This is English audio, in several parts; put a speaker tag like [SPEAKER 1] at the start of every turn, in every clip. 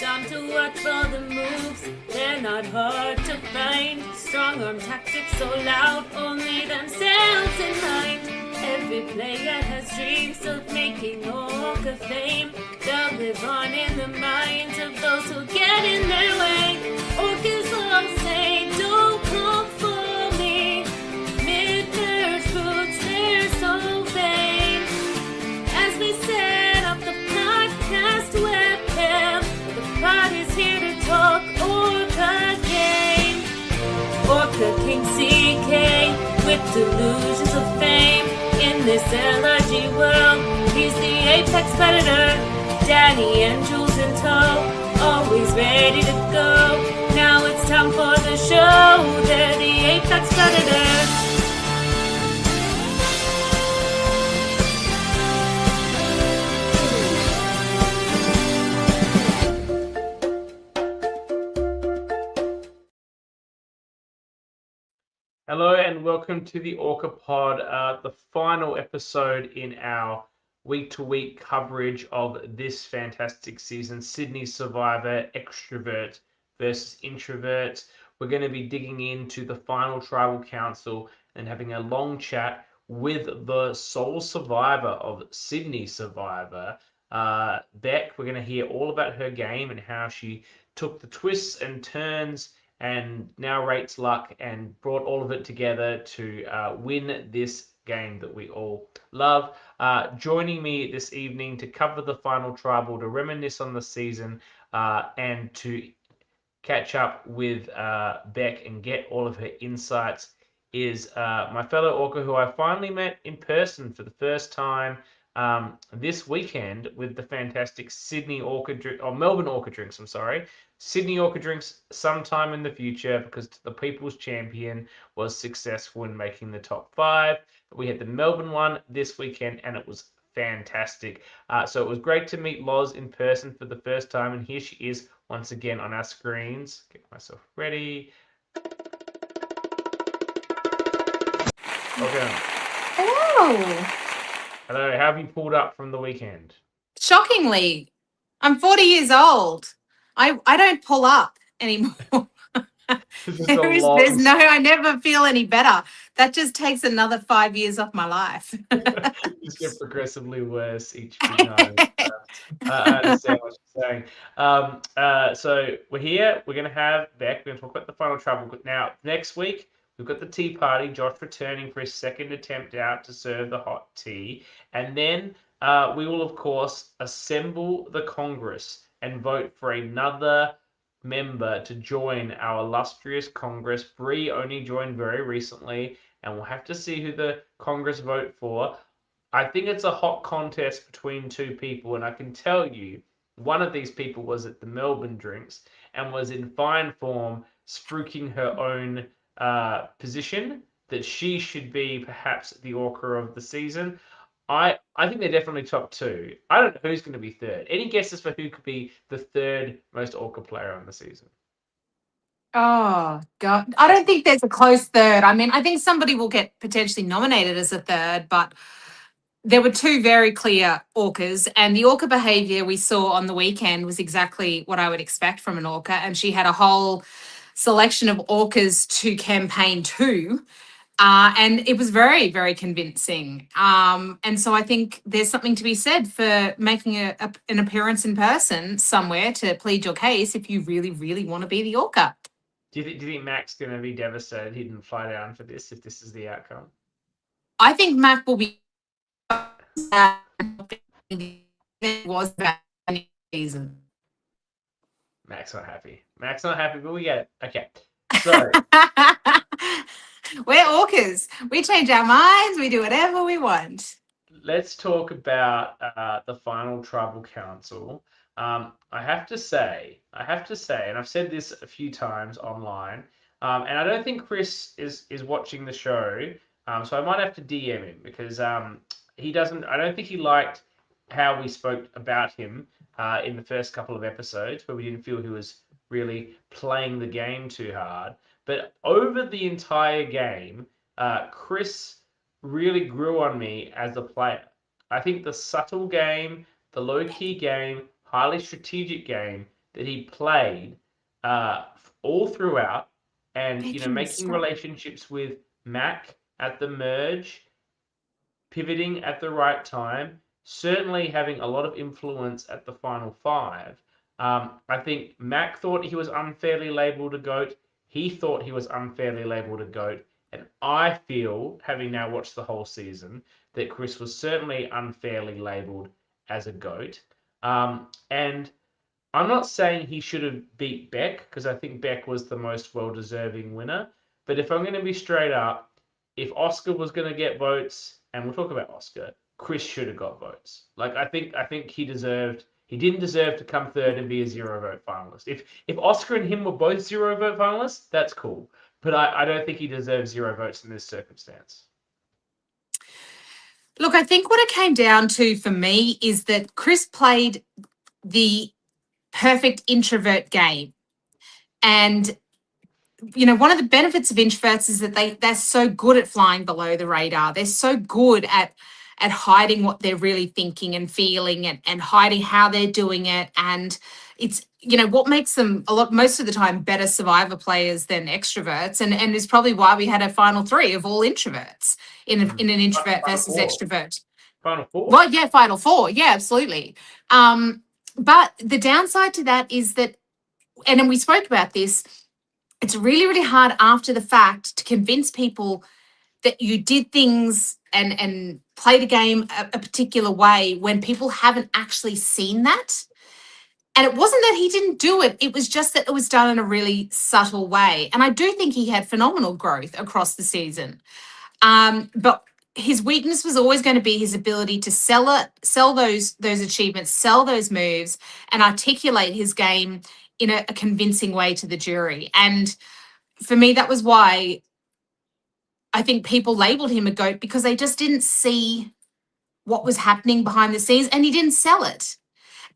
[SPEAKER 1] Time to watch for the moves, they're not hard to find. Strong arm tactics so loud, only themselves in mind. Every player has dreams of making Orca fame. They'll live on in the minds of those who get in their way. Orcas all say, don't come for me. Mid-merge boots, they're so vain. As we set up the podcast webcam, the pod is here to talk Orca game. Orca King CK with delusions of fame. In this LRG world, he's the apex predator. Danny and Jules in tow, always ready to go. Now it's time for the show, they're the apex predators.
[SPEAKER 2] Hello and welcome to the Orca Pod, the final episode in our week-to-week coverage of this fantastic season, Sydney Survivor Extrovert versus Introvert. We're going to be digging into the final Tribal Council and having a long chat with the sole survivor of Sydney Survivor, Beck. We're going to hear all about her game and how she took the twists and turns and now rates luck and brought all of it together to win this game that we all love. Joining me this evening to cover the final tribal, to reminisce on the season, and to catch up with Beck and get all of her insights is my fellow Orca, who I finally met in person for the first time this weekend with the fantastic Melbourne Orca Drinks, Sydney Orca Drinks sometime in the future, because the People's Champion was successful in making the top 5. But we had the Melbourne one this weekend and it was fantastic. So it was great to meet Loz in person for the first time, and here she is once again on our screens. Get myself ready. Welcome.
[SPEAKER 3] Hello.
[SPEAKER 2] Hello, how have you pulled up from the weekend?
[SPEAKER 3] Shockingly, I'm 40 years old. I don't pull up anymore. I never feel any better. That just takes another 5 years off my life.
[SPEAKER 2] It's get progressively worse each time. I understand what you're saying. So we're here. We're going to have Beck. We're going to talk about the final trouble. Now, next week, we've got the tea party. Josh returning for his second attempt out to serve the hot tea. And then we will, of course, assemble the Congress and vote for another member to join our illustrious Congress. Bree only joined very recently, and we'll have to see who the Congress vote for. I think it's a hot contest between two people, and I can tell you one of these people was at the Melbourne Drinks and was in fine form, spruiking her own position that she should be perhaps the Orca of the season. I think they're definitely top 2. I don't know who's going to be third. Any guesses for who could be the third most Orca player on the season?
[SPEAKER 3] Oh, God. I don't think there's a close third. I mean, I think somebody will get potentially nominated as a third, but there were 2 very clear Orcas, and the Orca behavior we saw on the weekend was exactly what I would expect from an Orca, and she had a whole selection of Orcas to campaign to. And it was very, very convincing. And so I think there's something to be said for making an appearance in person somewhere to plead your case if you really, really want to be the Orca.
[SPEAKER 2] Do you think Mac's going to be devastated he didn't fly down for this if this is the outcome?
[SPEAKER 3] I think Mac will be was bad season.
[SPEAKER 2] Mac's not happy, but we get it. Okay, so
[SPEAKER 3] we're Orcas. We change our minds. We do whatever we want.
[SPEAKER 2] Let's talk about the final Tribal Council. I have to say, and I've said this a few times online, and I don't think Chris is watching the show, so I might have to DM him because he doesn't. I don't think he liked how we spoke about him in the first couple of episodes, where we didn't feel he was really playing the game too hard. But over the entire game, Chris really grew on me as a player. I think the subtle game, the low-key game, highly strategic game that he played all throughout, and
[SPEAKER 3] Becky was
[SPEAKER 2] making
[SPEAKER 3] so.
[SPEAKER 2] relationships with Mac at the merge, pivoting at the right time, certainly having a lot of influence at the final five. I think Mac thought he was unfairly labelled a GOAT. He thought he was unfairly labelled a GOAT. And I feel, having now watched the whole season, that Chris was certainly unfairly labelled as a GOAT. And I'm not saying he should have beat Beck, because I think Beck was the most well-deserving winner. But if I'm going to be straight up, if Oscar was going to get votes, and we'll talk about Oscar, Chris should have got votes. Like I think he didn't deserve to come third and be a zero vote finalist. If Oscar and him were both zero vote finalists, that's cool. But I don't think he deserves zero votes in this circumstance.
[SPEAKER 3] Look, I think what it came down to for me is that Chris played the perfect introvert game. And, one of the benefits of introverts is that they're so good at flying below the radar. They're so good at hiding what they're really thinking and feeling, and hiding how they're doing it. And it's, what makes them most of the time better survivor players than extroverts. And is probably why we had a final three of all introverts in an introvert
[SPEAKER 2] Final
[SPEAKER 3] versus
[SPEAKER 2] four.
[SPEAKER 3] extrovert.
[SPEAKER 2] Final four.
[SPEAKER 3] Well, yeah, final four. Yeah, absolutely. But the downside to that is that, and then we spoke about this, it's really, really hard after the fact to convince people that you did things and played a game a particular way when people haven't actually seen that. And it wasn't that he didn't do it, it was just that it was done in a really subtle way. And I do think he had phenomenal growth across the season. But his weakness was always going to be his ability to sell those achievements, sell those moves, and articulate his game in a convincing way to the jury. And for me, that was why I think people labeled him a GOAT, because they just didn't see what was happening behind the scenes, and he didn't sell it.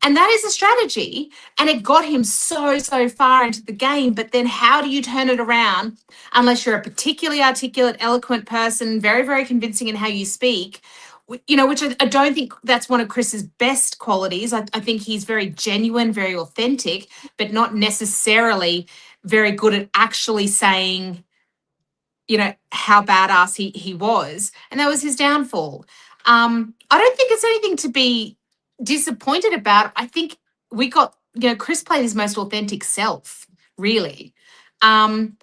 [SPEAKER 3] And that is a strategy. And it got him so far into the game. But then how do you turn it around unless you're a particularly articulate, eloquent person, very, very convincing in how you speak, which I don't think that's one of Chris's best qualities. I think he's very genuine, very authentic, but not necessarily very good at actually saying, how badass he was. And that was his downfall. I don't think it's anything to be disappointed about. I think we got, Chris played his most authentic self, really. And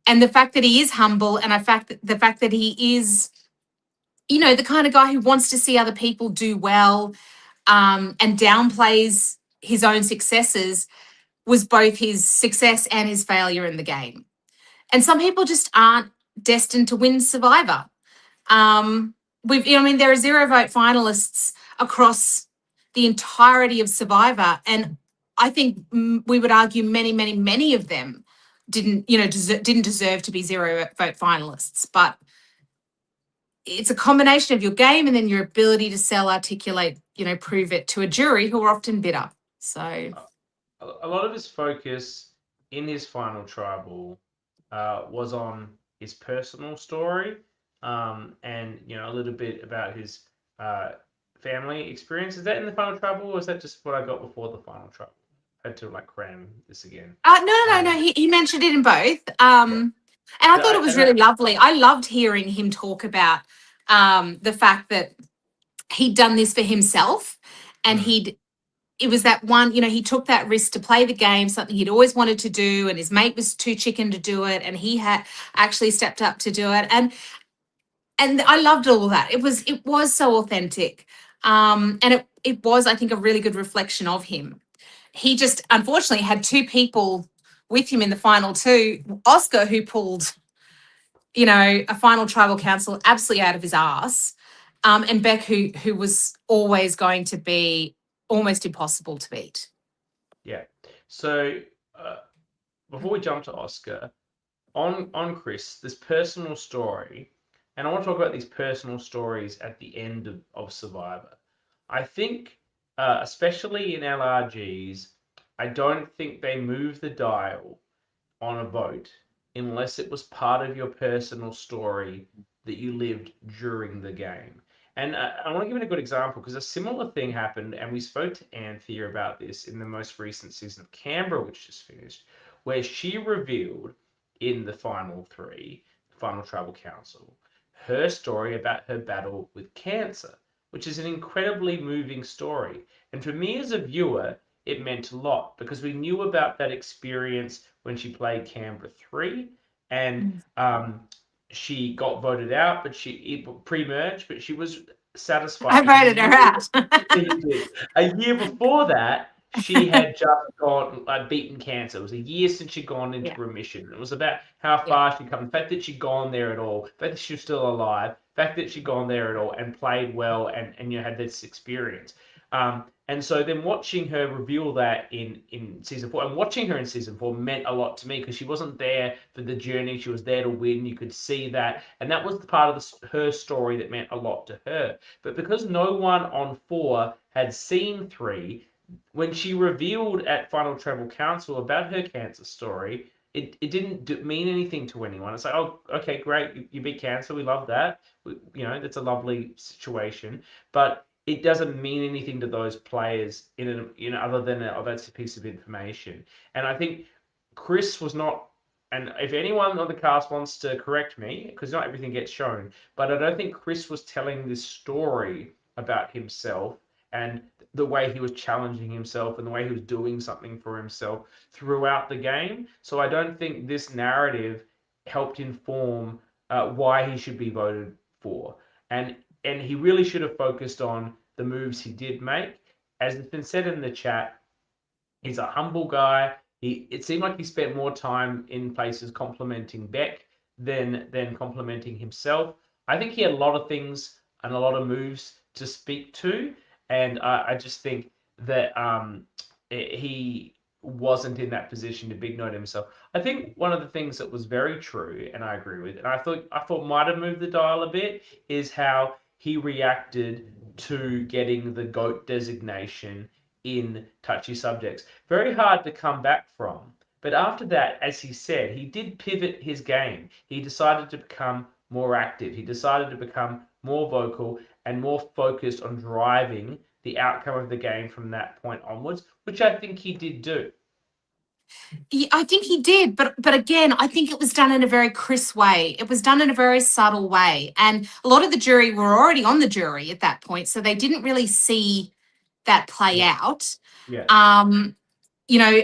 [SPEAKER 3] the fact that he is humble, and the fact that he is, the kind of guy who wants to see other people do well, and downplays his own successes, was both his success and his failure in the game. And some people just aren't destined to win Survivor. There are zero vote finalists across the entirety of Survivor, and I think we would argue many of them didn't deserve to be zero vote finalists. But it's a combination of your game and then your ability to sell, articulate, prove it to a jury who are often bitter. So
[SPEAKER 2] a lot of his focus in his final tribal was on his personal story, and a little bit about his family experience. Is that in the final tribal, or is that just what I got before the final tribal? I had to cram this again.
[SPEAKER 3] No. He mentioned it in both. And I thought it was really lovely. I loved hearing him talk about the fact that he'd done this for himself, and it was that one, he took that risk to play the game, something he'd always wanted to do, and his mate was too chicken to do it, and he had actually stepped up to do it. And I loved all of that. It was so authentic. And it was, I think, a really good reflection of him. He just unfortunately had two people with him in the final two. Oscar, who pulled, a final tribal council absolutely out of his ass, and Beck, who was always going to be almost impossible to beat.
[SPEAKER 2] Yeah. So before we jump to Oscar, on Chris, this personal story, and I want to talk about these personal stories at the end of Survivor. I think, especially in LRGs, I don't think they move the dial on a vote unless it was part of your personal story that you lived during the game. And I want to give it a good example because a similar thing happened, and we spoke to Anthea about this in the most recent season of Canberra, which just finished, where she revealed in the final three, Final Tribal Council, her story about her battle with cancer, which is an incredibly moving story. And for me as a viewer, it meant a lot because we knew about that experience when she played Canberra 3 and she got voted out, but she pre-merged, but she was satisfied
[SPEAKER 3] I
[SPEAKER 2] because
[SPEAKER 3] voted her out.
[SPEAKER 2] you did. A year before that, she had just gone beaten cancer. It was a year since she'd gone into
[SPEAKER 3] Yeah,
[SPEAKER 2] remission. It was about how
[SPEAKER 3] yeah.
[SPEAKER 2] far she'd come. The fact that she'd gone there at all, the fact that she was still alive, the fact that she'd gone there at all and played well and had this experience. And so then watching her reveal that in season 4 and watching her in season 4 meant a lot to me because she wasn't there for the journey. She was there to win. You could see that. And that was the part of her story that meant a lot to her. But because no one on 4 had seen 3, when she revealed at Final Tribal Council about her cancer story, it didn't mean anything to anyone. It's like, oh, okay, great, you beat cancer, we love that. That's a lovely situation, but it doesn't mean anything to those players other than that's a piece of information. And I think Chris was not. And if anyone on the cast wants to correct me, because not everything gets shown, but I don't think Chris was telling this story about himself and the way he was challenging himself and the way he was doing something for himself throughout the game. So I don't think this narrative helped inform why he should be voted for. And he really should have focused on the moves he did make. As it's been said in the chat, he's a humble guy. It seemed like he spent more time in places complimenting Beck than complimenting himself. I think he had a lot of things and a lot of moves to speak to, and I just think that he wasn't in that position to big note himself. I think one of the things that was very true, and I agree with, and I thought might have moved the dial a bit, is how he reacted to getting the GOAT designation in touchy subjects. Very hard to come back from. But after that, as he said, he did pivot his game. He decided to become more active. He decided to become more vocal and more focused on driving the outcome of the game from that point onwards, which I think he did do.
[SPEAKER 3] I think he did, but again, I think it was done in a very crisp way. It was done in a very subtle way, and a lot of the jury were already on the jury at that point, so they didn't really see that play
[SPEAKER 2] Yeah.
[SPEAKER 3] out.
[SPEAKER 2] Yeah.
[SPEAKER 3] You know,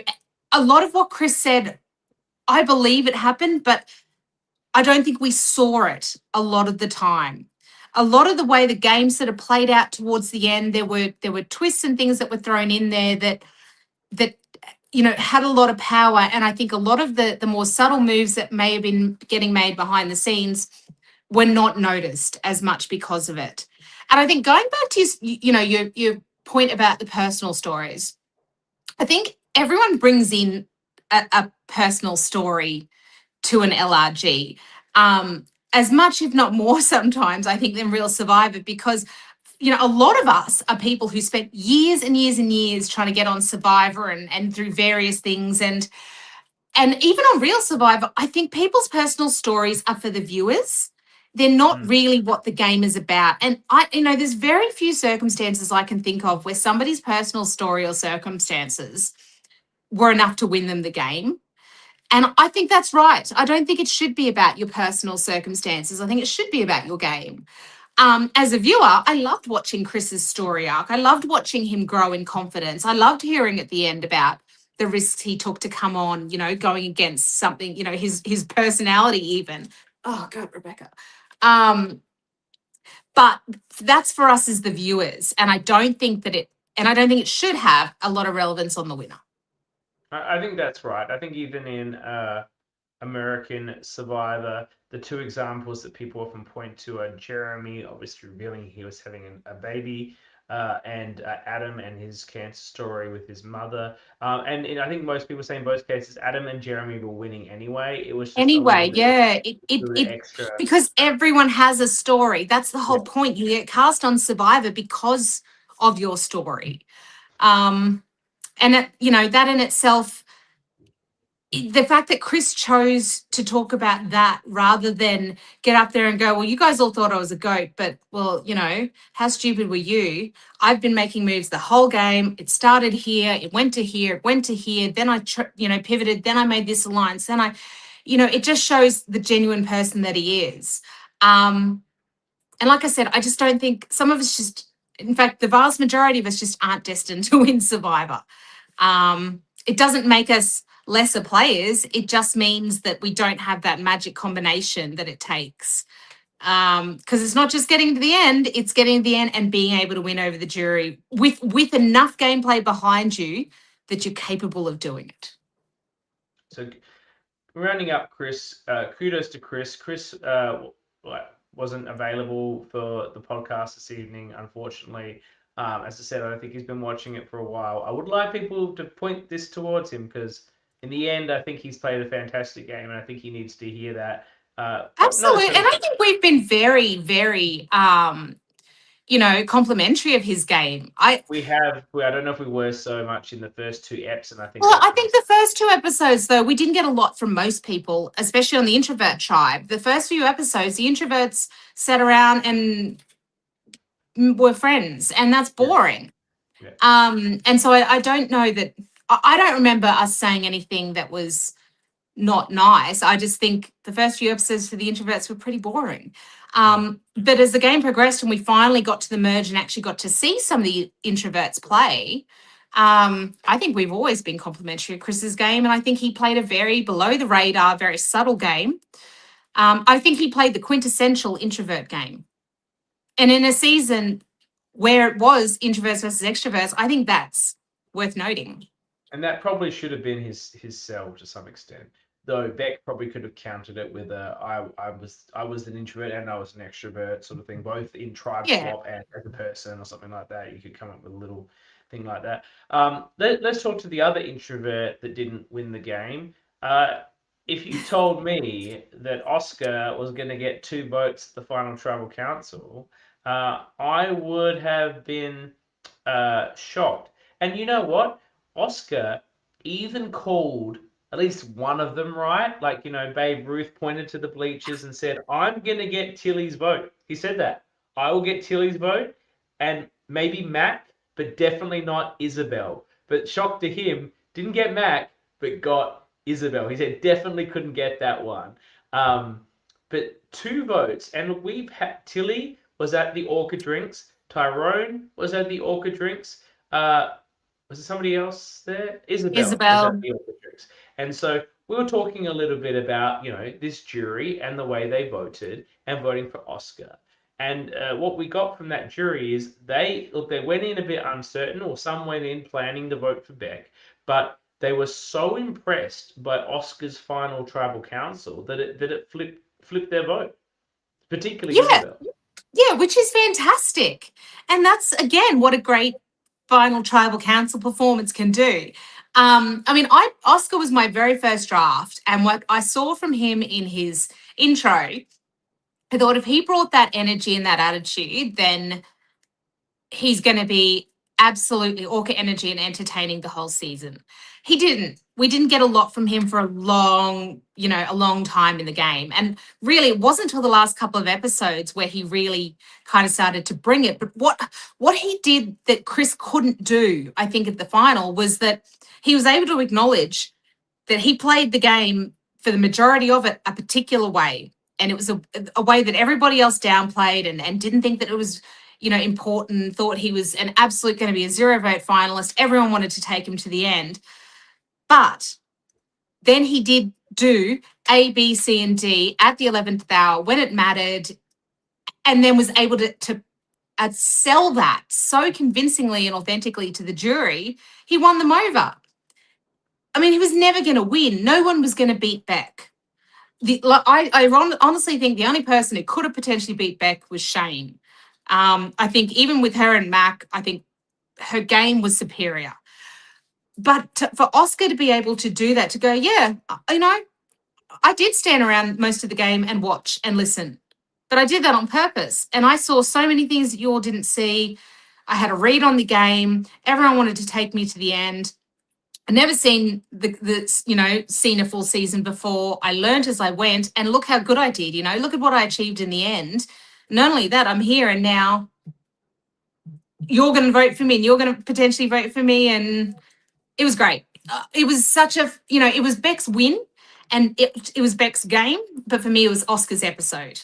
[SPEAKER 3] a lot of what Chris said, I believe it happened, but I don't think we saw it a lot of the time. A lot of the way the game sort of played out towards the end, there were twists and things that were thrown in there that had a lot of power. And I think a lot of the more subtle moves that may have been getting made behind the scenes were not noticed as much because of it. And I think going back to your point about the personal stories, I think everyone brings in a personal story to an LRG. As much, if not more, sometimes I think than Real Survivor, because a lot of us are people who spent years and years and years trying to get on Survivor and through various things. And even on Real Survivor, I think people's personal stories are for the viewers. They're not really what the game is about. And there's very few circumstances I can think of where somebody's personal story or circumstances were enough to win them the game. And I think that's right. I don't think it should be about your personal circumstances. I think it should be about your game. As a viewer, I loved watching Chris's story arc. I loved watching him grow in confidence. I loved hearing at the end about the risks he took to come on, going against something, his personality even. Oh God, Rebecca. But that's for us as the viewers. And I don't think it should have a lot of relevance on the winner.
[SPEAKER 2] I think that's right. I think even in American Survivor, the two examples that people often point to are Jeremy, obviously revealing he was having a baby, and Adam and his cancer story with his mother. And I think most people say in both cases, Adam and Jeremy were winning anyway. It was just a
[SPEAKER 3] Anyway, yeah,
[SPEAKER 2] little bit extra.
[SPEAKER 3] because everyone has a story. That's the whole point. You get cast on Survivor because of your story. And that in itself, the fact that Chris chose to talk about that rather than get up there and go, well, you guys all thought I was a goat, but well, how stupid were you? I've been making moves the whole game. It started here, it went to here, it went to here. Then I, pivoted. Then I made this alliance. Then it just shows the genuine person that he is. And like I said, I just don't think some of us in fact, the vast majority of us just aren't destined to win Survivor. It doesn't make us lesser players. It just means that we don't have that magic combination that it takes. Because it's not just getting to the end, it's getting to the end and being able to win over the jury with enough gameplay behind you that you're capable of doing it.
[SPEAKER 2] So rounding up Chris, kudos to Chris. Chris wasn't available for the podcast this evening, unfortunately. As I said, I think he's been watching it for a while. I would like people to point this towards him because in the end, I think he's played a fantastic game, and I think he needs to hear that.
[SPEAKER 3] Absolutely. And I think we've been very, very, complimentary of his game.
[SPEAKER 2] We have. I don't know if we were so much in the first two eps, and I think.
[SPEAKER 3] Well, I think the first two episodes, though, we didn't get a lot from most people, especially on the introvert tribe. The first few episodes, the introverts sat around and were friends, and that's boring.
[SPEAKER 2] Yeah.
[SPEAKER 3] And so I don't know that. I don't remember us saying anything that was not nice. I just think the first few episodes for the introverts were pretty boring. But as the game progressed and we finally got to the merge and actually got to see some of the introverts play, I think we've always been complimentary of Chris's game, and I think he played a very below the radar, very subtle game. I think he played the quintessential introvert game. And in a season where it was introverts versus extroverts, I think that's worth noting.
[SPEAKER 2] And that probably should have been his sell to some extent. Though Beck probably could have countered it with I was an introvert and I was an extrovert sort of thing, both in tribe swap and as a person or something like that. You could come up with a little thing like that. Let's talk to the other introvert that didn't win the game. If you told me that Oscar was going to get 2 votes at the final tribal council, I would have been shocked. And you know what? Oscar even called at least one of them right. Like, Babe Ruth pointed to the bleachers and said, I'm going to get Tilly's vote. He said that. I will get Tilly's vote and maybe Mac, but definitely not Isabel. But shocked to him, didn't get Mac, but got Isabel. He said definitely couldn't get that one. But 2 votes. And we've had Tilly was at the Orca Drinks. Tyrone was at the Orca Drinks. Was there somebody else there? Isabel. Was at the Orca Drinks. And so we were talking a little bit about, this jury and the way they voted and voting for Oscar. And what we got from that jury is they went in a bit uncertain, or some went in planning to vote for Beck, but they were so impressed by Oscar's final tribal council that it flipped their vote, particularly Isabel.
[SPEAKER 3] Yeah, which is fantastic. And that's, again, what a great final tribal council performance can do. Oscar was my very first draft, and what I saw from him in his intro, I thought if he brought that energy and that attitude, then he's going to be absolutely Orca energy and entertaining the whole season. He didn't. We didn't get a lot from him for a long time in the game. And really, it wasn't until the last couple of episodes where he really kind of started to bring it. But what he did that Chris couldn't do, I think, at the final, was that he was able to acknowledge that he played the game for the majority of it a particular way. And it was a way that everybody else downplayed and didn't think that it was, important, thought he was an absolute going to be a 0-vote finalist. Everyone wanted to take him to the end. But then he did do A, B, C, and D at the 11th hour when it mattered, and then was able to sell that so convincingly and authentically to the jury, he won them over. He was never going to win. No one was going to beat Beck. I honestly think the only person who could have potentially beat Beck was Shane. I think even with her and Mac, I think her game was superior. But for Oscar to be able to do that, to go, I did stand around most of the game and watch and listen, but I did that on purpose. And I saw so many things that you all didn't see. I had a read on the game. Everyone wanted to take me to the end. I'd never seen seen a full season before. I learned as I went, and look how good I did. Look at what I achieved in the end. Not only that, I'm here, and now you're going to vote for me, and you're going to potentially vote for me, and it was great. It was such a, it was Beck's win, and it was Beck's game, but for me, it was Oscar's episode.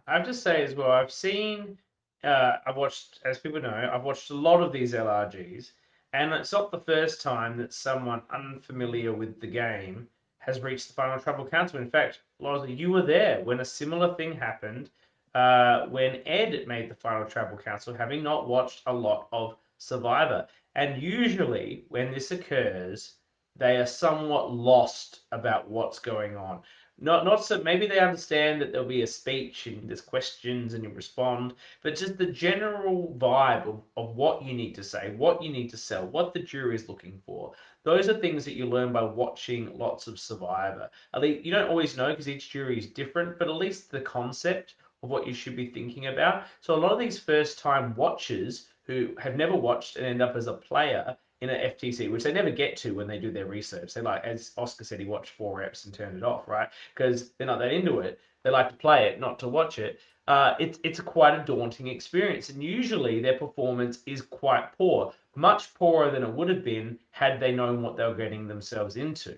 [SPEAKER 2] I have to say as well, I've watched, as people know, I've watched a lot of these LRGs, and it's not the first time that someone unfamiliar with the game has reached the final tribal council. In fact, Loz, you were there when a similar thing happened when Ed made the final tribal council, having not watched a lot of Survivor. And usually, when this occurs, they are somewhat lost about what's going on. Not so maybe they understand that there'll be a speech and there's questions and you respond, but just the general vibe of what you need to say, what you need to sell, what the jury is looking for. Those are things that you learn by watching lots of Survivor. At least you don't always know because each jury is different, but at least the concept of what you should be thinking about. So a lot of these first time watchers who have never watched and end up as a player in an FTC, which they never get to when they do their research. They like, as Oscar said, he watched 4 reps and turned it off, right? Because they're not that into it. They like to play it, not to watch it. It's quite a daunting experience, and usually their performance is quite poor, much poorer than it would have been had they known what they were getting themselves into.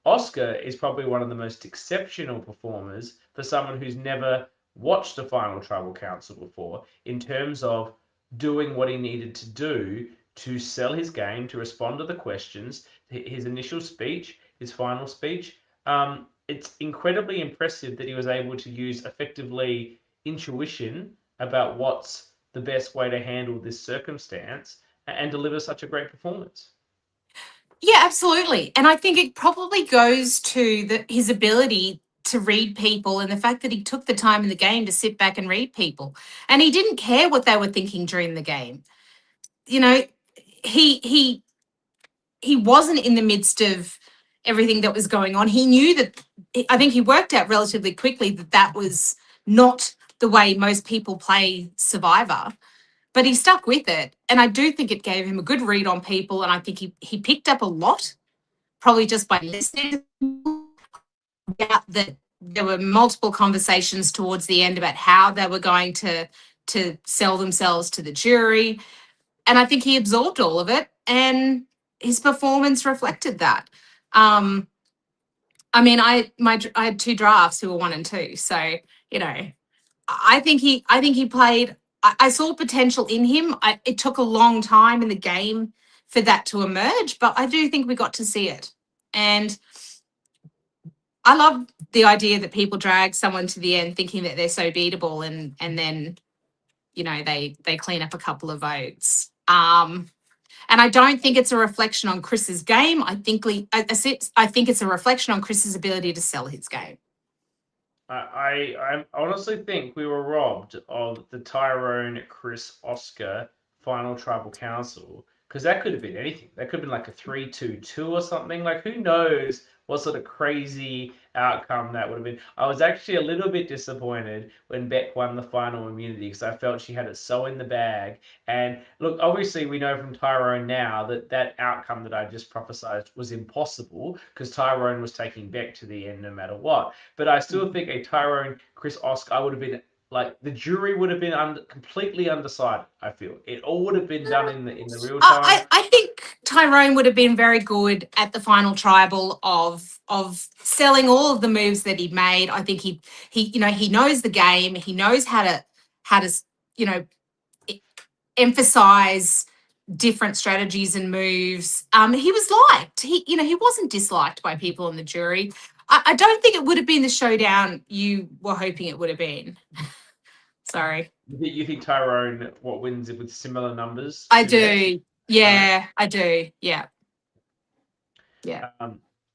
[SPEAKER 2] Oscar is probably one of the most exceptional performers for someone who's never watched a final tribal council before in terms of doing what he needed to do to sell his game, to respond to the questions, his initial speech, his final speech. It's incredibly impressive that he was able to use effectively intuition about what's the best way to handle this circumstance and deliver such a great performance.
[SPEAKER 3] Yeah, absolutely. And I think it probably goes to his ability to read people and the fact that he took the time in the game to sit back and read people. And he didn't care what they were thinking during the game. You know, he he wasn't in the midst of everything that was going on. He knew that, I think he worked out relatively quickly that that was not the way most people play Survivor, but he stuck with it. And I do think it gave him a good read on people. And I think he picked up a lot, probably just by listening. Yeah, that there were multiple conversations towards the end about how they were going to sell themselves to the jury. And I think he absorbed all of it, and his performance reflected that. I mean, I had 2 drafts who were 1 and 2, so you know, I think he played. I saw potential in him. It took a long time in the game for that to emerge, but I do think we got to see it. And I love the idea that people drag someone to the end thinking that they're so beatable, and then they clean up a couple of votes. And I don't think it's a reflection on Chris's game. I think it's a reflection on Chris's ability to sell his game.
[SPEAKER 2] I honestly think we were robbed of the Tyrone Chris Oscar final tribal council because that could have been anything. That could have been like a 3-2-2 or something. Like who knows what sort of crazy outcome that would have been. I was actually a little bit disappointed when Beck won the final immunity because I felt she had it so in the bag. And look, obviously we know from Tyrone now that that outcome that I just prophesized was impossible because Tyrone was taking Beck to the end no matter what. But I still think a Tyrone Chris Oscar, I would have been like the jury would have been completely undecided. I feel it all would have been done in the real time.
[SPEAKER 3] I think Tyrone would have been very good at the final tribal of selling all of the moves that he made. I think he knows the game. He knows how to you know emphasize different strategies and moves. He was liked. He wasn't disliked by people in the jury. I don't think it would have been the showdown you were hoping it would have been. Sorry.
[SPEAKER 2] You think Tyrone wins it with similar numbers?
[SPEAKER 3] I do. Yeah, I do. Yeah. Yeah.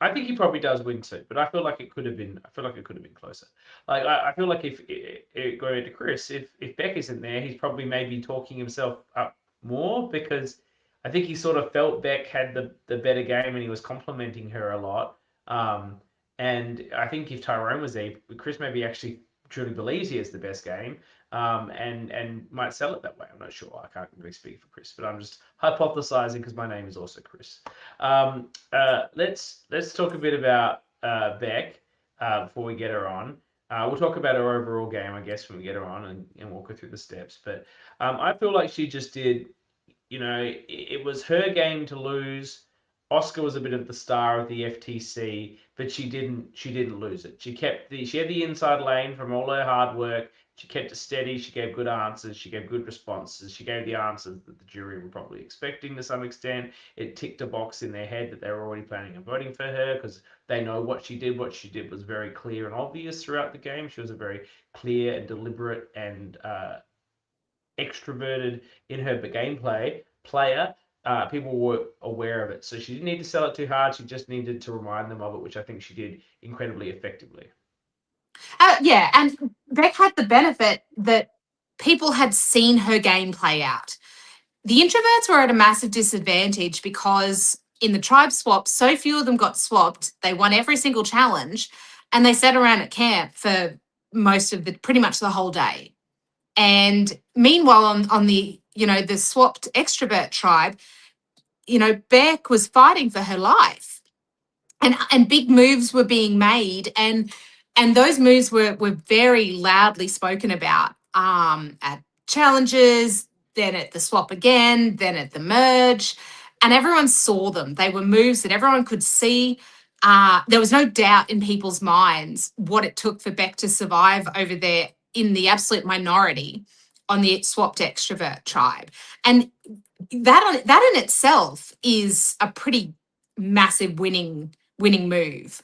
[SPEAKER 2] I think he probably does win too, but I feel like it could have been. I feel like it could have been closer. Like I feel like if it going to Chris, if Beck isn't there, he's probably maybe talking himself up more because I think he sort of felt Beck had the better game and he was complimenting her a lot. And I think if Tyrone was there, Chris maybe actually truly believes he has the best game. and might sell it that way. I'm not sure. I can't really speak for Chris, but I'm just hypothesizing because my name is also Chris. Let's talk a bit about Beck before we get her on. We'll talk about her overall game, I guess, when we get her on and walk her through the steps. But I feel like she just did, it was her game to lose. Oscar was a bit of the star of the FTC, but she didn't lose it. She had the inside lane from all her hard work. She kept it steady. She gave good answers. She gave good responses. She gave the answers that the jury were probably expecting to some extent. It ticked a box in their head that they were already planning on voting for her because they know what she did. What she did was very clear and obvious throughout the game. She was a very clear and deliberate and extroverted in her gameplay player. People were aware of it. So she didn't need to sell it too hard. She just needed to remind them of it, which I think she did incredibly effectively.
[SPEAKER 3] Yeah, and Beck had the benefit that people had seen her game play out. The introverts were at a massive disadvantage because in the tribe swap, so few of them got swapped. They won every single challenge and they sat around at camp for pretty much the whole day. And meanwhile, on the, the swapped extrovert tribe, Beck was fighting for her life. And big moves were being made, and those moves were very loudly spoken about at challenges, then at the swap again, then at the merge, and everyone saw them. They were moves that everyone could see. There was no doubt in people's minds what it took for Beck to survive over there in the absolute minority on the swapped extrovert tribe, and that in itself is a pretty massive winning move.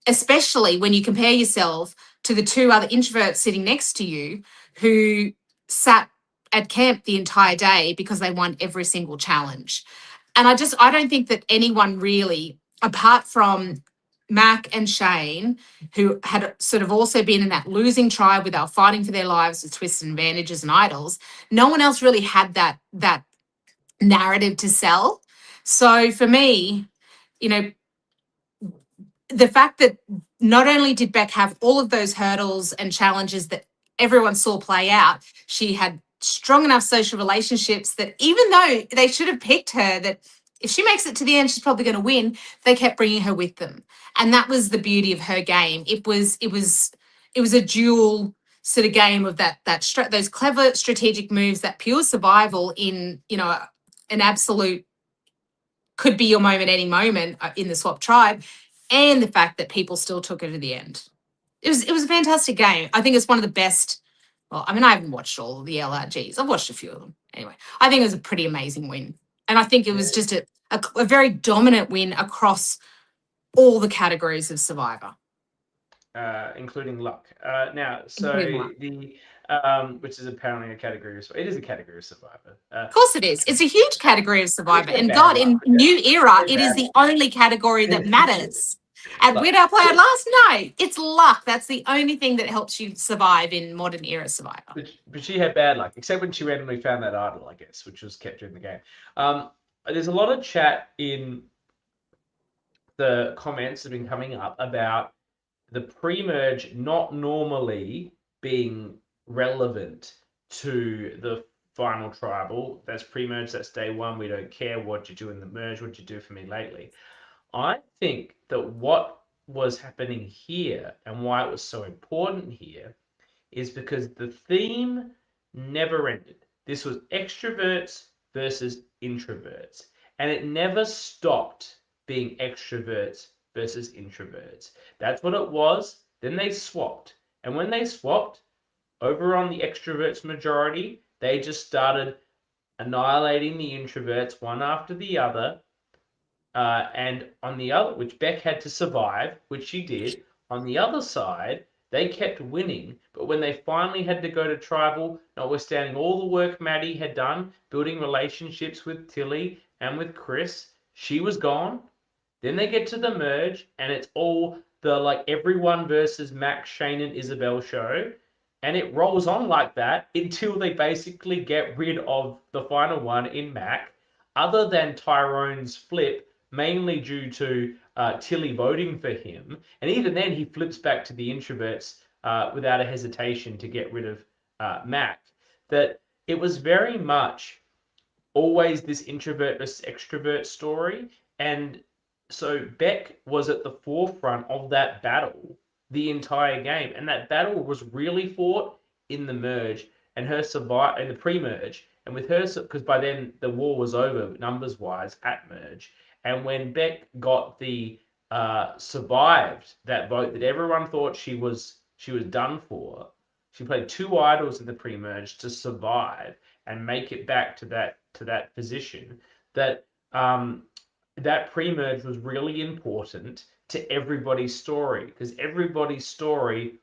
[SPEAKER 3] Especially when you compare yourself to the two other introverts sitting next to you who sat at camp the entire day because they won every single challenge. And I don't think that anyone really, apart from Mac and Shane, who had sort of also been in that losing tribe where they were fighting for their lives with twists and advantages and idols, no one else really had that narrative to sell. So for me, the fact that not only did Beck have all of those hurdles and challenges that everyone saw play out, she had strong enough social relationships that even though they should have picked her, that if she makes it to the end, she's probably going to win, they kept bringing her with them. And that was the beauty of her game. It was a dual sort of game of those clever strategic moves, that pure survival in, an absolute could be your moment any moment in the swap tribe, and the fact that people still took her to the end. It was a fantastic game. I think it's one of the best. Well, I mean, I haven't watched all of the LRGs. I've watched a few of them. Anyway, I think it was a pretty amazing win. And I think it was just a very dominant win across all the categories of Survivor.
[SPEAKER 2] Including luck. Now,
[SPEAKER 3] Including luck.
[SPEAKER 2] Which is apparently a category it is a category of Survivor.
[SPEAKER 3] Of course it is. It's a huge category of Survivor. And God, in New Era, it is the only category that matters. And when I played last night, it's luck. That's the only thing that helps you survive in modern era Survivor.
[SPEAKER 2] But she had bad luck, except when she randomly found that idol, I guess, which was kept during the game. There's a lot of chat in the comments that have been coming up about the pre-merge not normally being relevant to the final tribal. That's pre-merge, that's day one. We don't care what you do in the merge, what you do for me lately. I think that what was happening here and why it was so important here is because the theme never ended. This was extroverts versus introverts, and it never stopped being extroverts versus introverts. That's what it was. Then they swapped. And when they swapped, over on the extroverts majority, they just started annihilating the introverts one after the other. And on the other, which Beck had to survive, which she did, on the other side, they kept winning. But when they finally had to go to tribal, notwithstanding all the work Maddie had done, building relationships with Tilly and with Chris, she was gone. Then they get to the merge, and it's all the everyone versus Max, Shane, and Isabel show. And it rolls on like that until they basically get rid of the final one in Mac, other than Tyrone's flip, mainly due to Tilly voting for him. And even then, he flips back to the introverts without a hesitation to get rid of Mac. That it was very much always this introvert versus extrovert story. And so Beck was at the forefront of that battle the entire game. And that battle was really fought in the merge and her survive in the pre-merge. And with her, because by then the war was over numbers wise at merge. And when Beck got the survived that vote that everyone thought she was done for, she played 2 idols in the pre-merge to survive and make it back to that position. That pre-merge was really important to everybody's story, because everybody's story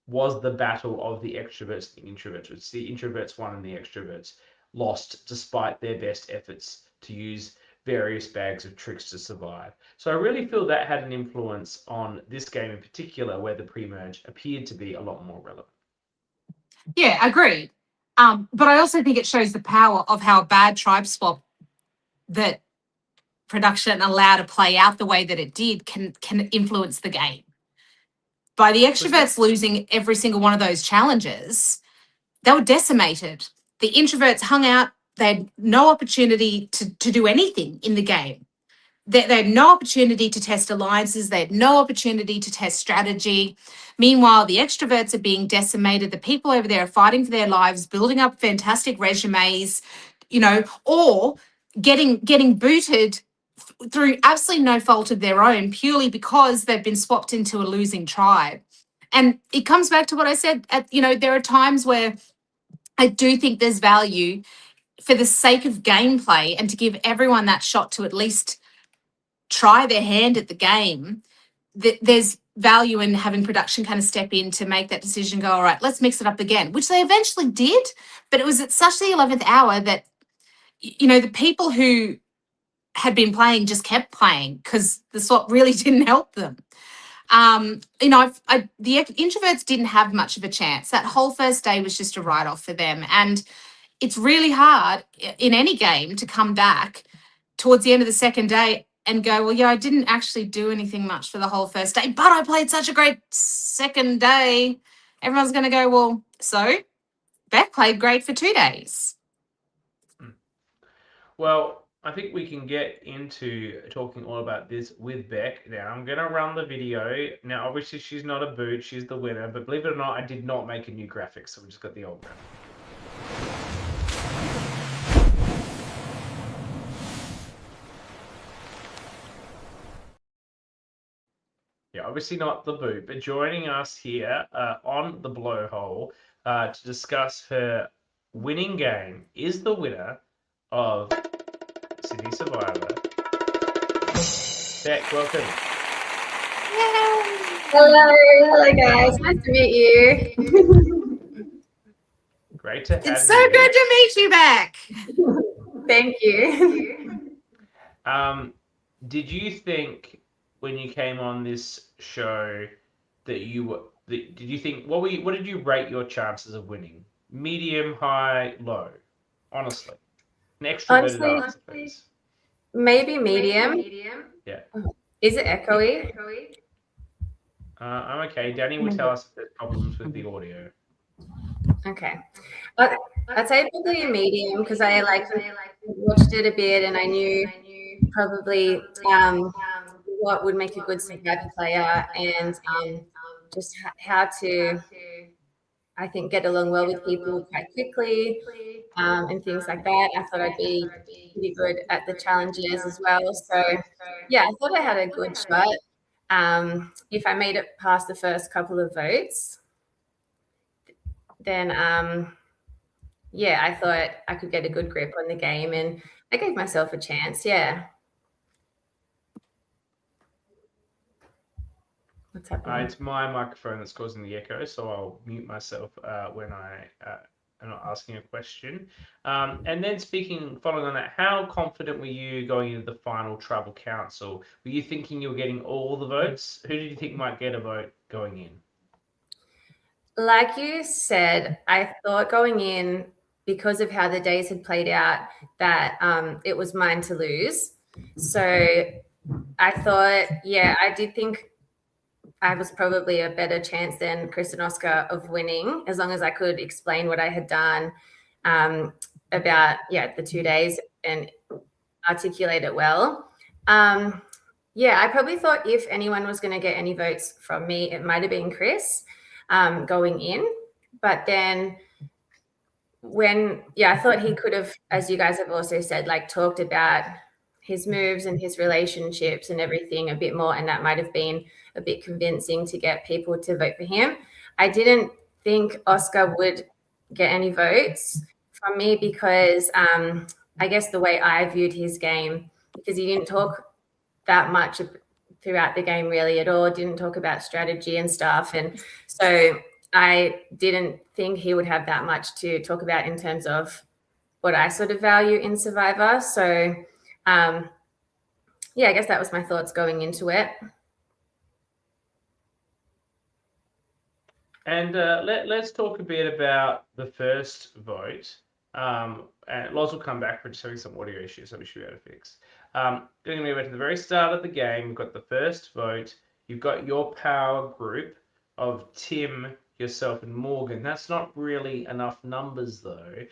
[SPEAKER 2] was the battle of the extroverts and the introverts. It's the introverts won and the extroverts lost, despite their best efforts to use various bags of tricks to survive. So I really feel that had an influence on this game in particular, where the pre-merge appeared to be a lot more relevant.
[SPEAKER 3] Yeah, agreed. But I also think it shows the power of how a bad tribe swap that production allowed to play out the way that it did can influence the game. By the extroverts losing every single one of those challenges, they were decimated. The introverts hung out. They had no opportunity to do anything in the game. They had no opportunity to test alliances. They had no opportunity to test strategy. Meanwhile, the extroverts are being decimated. The people over there are fighting for their lives, building up fantastic resumes, or getting booted through absolutely no fault of their own, purely because they've been swapped into a losing tribe. And it comes back to what I said. There are times where I do think there's value for the sake of gameplay and to give everyone that shot to at least try their hand at the game. There's value in having production kind of step in to make that decision, go, all right, let's mix it up again, which they eventually did. But it was at such the 11th hour that, the people who had been playing just kept playing because the swap really didn't help them. The introverts didn't have much of a chance. That whole first day was just a write-off for them. And it's really hard in any game to come back towards the end of the second day and go, well, yeah, I didn't actually do anything much for the whole first day, but I played such a great second day. Everyone's going to go, well, so Beck played great for 2 days.
[SPEAKER 2] Well, I think we can get into talking all about this with Beck. Now, I'm going to run the video. Now, obviously, she's not a boot. She's the winner. But believe it or not, I did not make a new graphic, so we just got the old graphic. Yeah, obviously not the boot, but joining us here on the blowhole to discuss her winning game is the winner of Sydney Survivor. Beck, welcome.
[SPEAKER 4] Hello guys. Nice to meet you.
[SPEAKER 2] Great to have you.
[SPEAKER 3] It's so good to meet you, Beck.
[SPEAKER 4] Thank you.
[SPEAKER 2] Did you think when you came on this show that did you think what did you rate your chances of winning? Medium, high, low? Honestly. An extroverted answer, please.
[SPEAKER 4] Maybe medium.
[SPEAKER 2] Yeah.
[SPEAKER 4] Is it echoey?
[SPEAKER 2] I'm okay. Danny will tell us if there's problems with the audio.
[SPEAKER 4] Okay. I'd say probably a medium because I watched it a bit and I knew probably what would make a good Survivor player and just how to, I think, get along well with people quite quickly and things like that. I thought I'd be pretty good at the challenges as well. So, yeah, I thought I had a good shot. If I made it past the first couple of votes, then, I thought I could get a good grip on the game and I gave myself a chance, yeah. What's happening?
[SPEAKER 2] It's my microphone that's causing the echo, so I'll mute myself when I am not asking a question. And then following on that, how confident were you going into the final tribal council? Were you thinking you were getting all the votes? Who did you think might get a vote going in?
[SPEAKER 4] Like you said, I thought going in, because of how the days had played out, that it was mine to lose. So I thought, I did think I was probably a better chance than Chris and Oscar of winning, as long as I could explain what I had done about the 2 days and articulate it well. I probably thought if anyone was going to get any votes from me, it might have been Chris going in. But then I thought he could have, as you guys have also said, like talked about his moves and his relationships and everything a bit more, and that might have been a bit convincing to get people to vote for him. I didn't think Oscar would get any votes from me because I guess the way I viewed his game, because he didn't talk that much throughout the game really at all, didn't talk about strategy and stuff, and so I didn't think he would have that much to talk about in terms of what I sort of value in Survivor. So I guess that was my thoughts going into it.
[SPEAKER 2] And let's talk a bit about the first vote. And Loz will come back for just having some audio issues, so we should be able to fix. Going to move to the very start of the game. We've got the first vote. You've got your power group of Tim, yourself, and Morgan. That's not really enough numbers, though.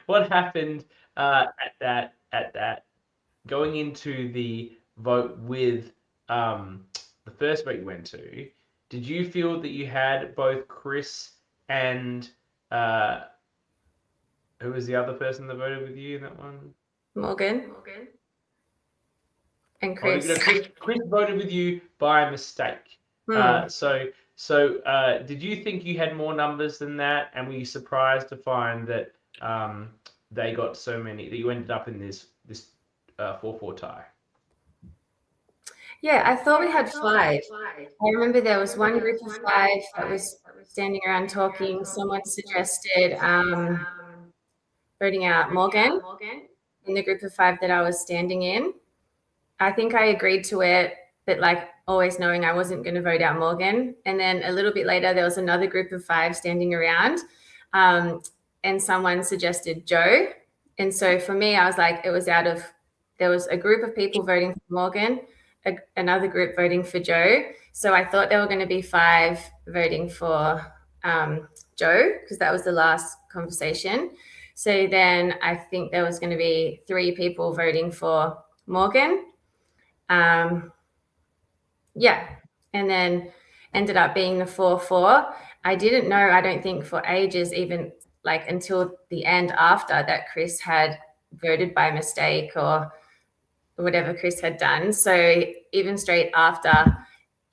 [SPEAKER 2] What happened at that going into the vote with the first vote you went to? Did you feel that you had both Chris and who was the other person that voted with you in that one?
[SPEAKER 4] Morgan. And Chris.
[SPEAKER 2] Chris voted with you by mistake. So did you think you had more numbers than that? And were you surprised to find that they got so many, that you ended up in this 4-4 tie?
[SPEAKER 4] Yeah, I thought we had 5. I remember there was one group of 5 that was standing around talking. Someone suggested voting out Morgan in the group of 5 that I was standing in. I think I agreed to it, but like always knowing I wasn't going to vote out Morgan. And then a little bit later, there was another group of 5 standing around and someone suggested Joe. And so for me, I was like, there was a group of people voting for Morgan, another group voting for Joe. So I thought there were going to be 5 voting for Joe, because that was the last conversation. So then I think there was going to be 3 people voting for Morgan. And then ended up being the 4-4. I didn't know, I don't think for ages, even like until the end after, that Chris had voted by mistake or whatever Chris had done. So even straight after,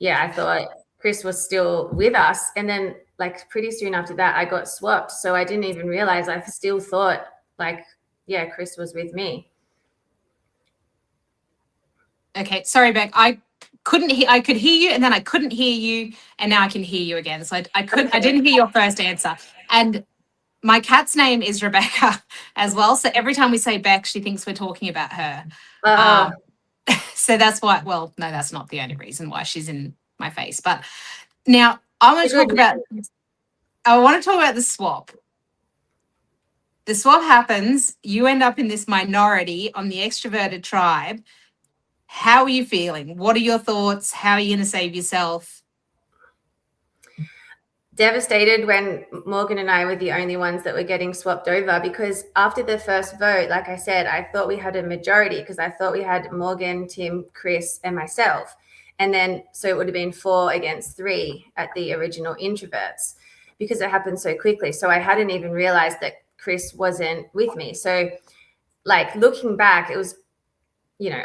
[SPEAKER 4] I thought Chris was still with us. And then like pretty soon after that, I got swapped. So I didn't even realize, I still thought like, Chris was with me.
[SPEAKER 3] Okay, sorry, Beck. I could hear you, and then I couldn't hear you, and now I can hear you again. So I didn't hear your first answer. And my cat's name is Rebecca as well. So every time we say Beck, she thinks we're talking about her. So that's why. Well, no, that's not the only reason why she's in my face. But now I want to talk about the swap. The swap happens. You end up in this minority on the extroverted tribe. How are you feeling? What are your thoughts? How are you going to save yourself?
[SPEAKER 4] Devastated when Morgan and I were the only ones that were getting swapped over, because after the first vote, like I said, I thought we had a majority, because I thought we had Morgan, Tim, Chris, and myself. And then, so it would have been 4 against 3 at the original introverts, because it happened so quickly. So I hadn't even realized that Chris wasn't with me. So like looking back, it was,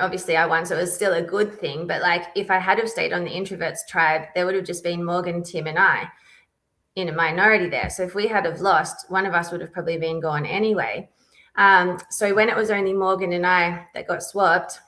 [SPEAKER 4] obviously I won, so it was still a good thing. But like if I had have stayed on the introverts tribe, there would have just been Morgan, Tim, and I in a minority there. So if we had have lost, one of us would have probably been gone anyway. So when it was only Morgan and I that got swapped,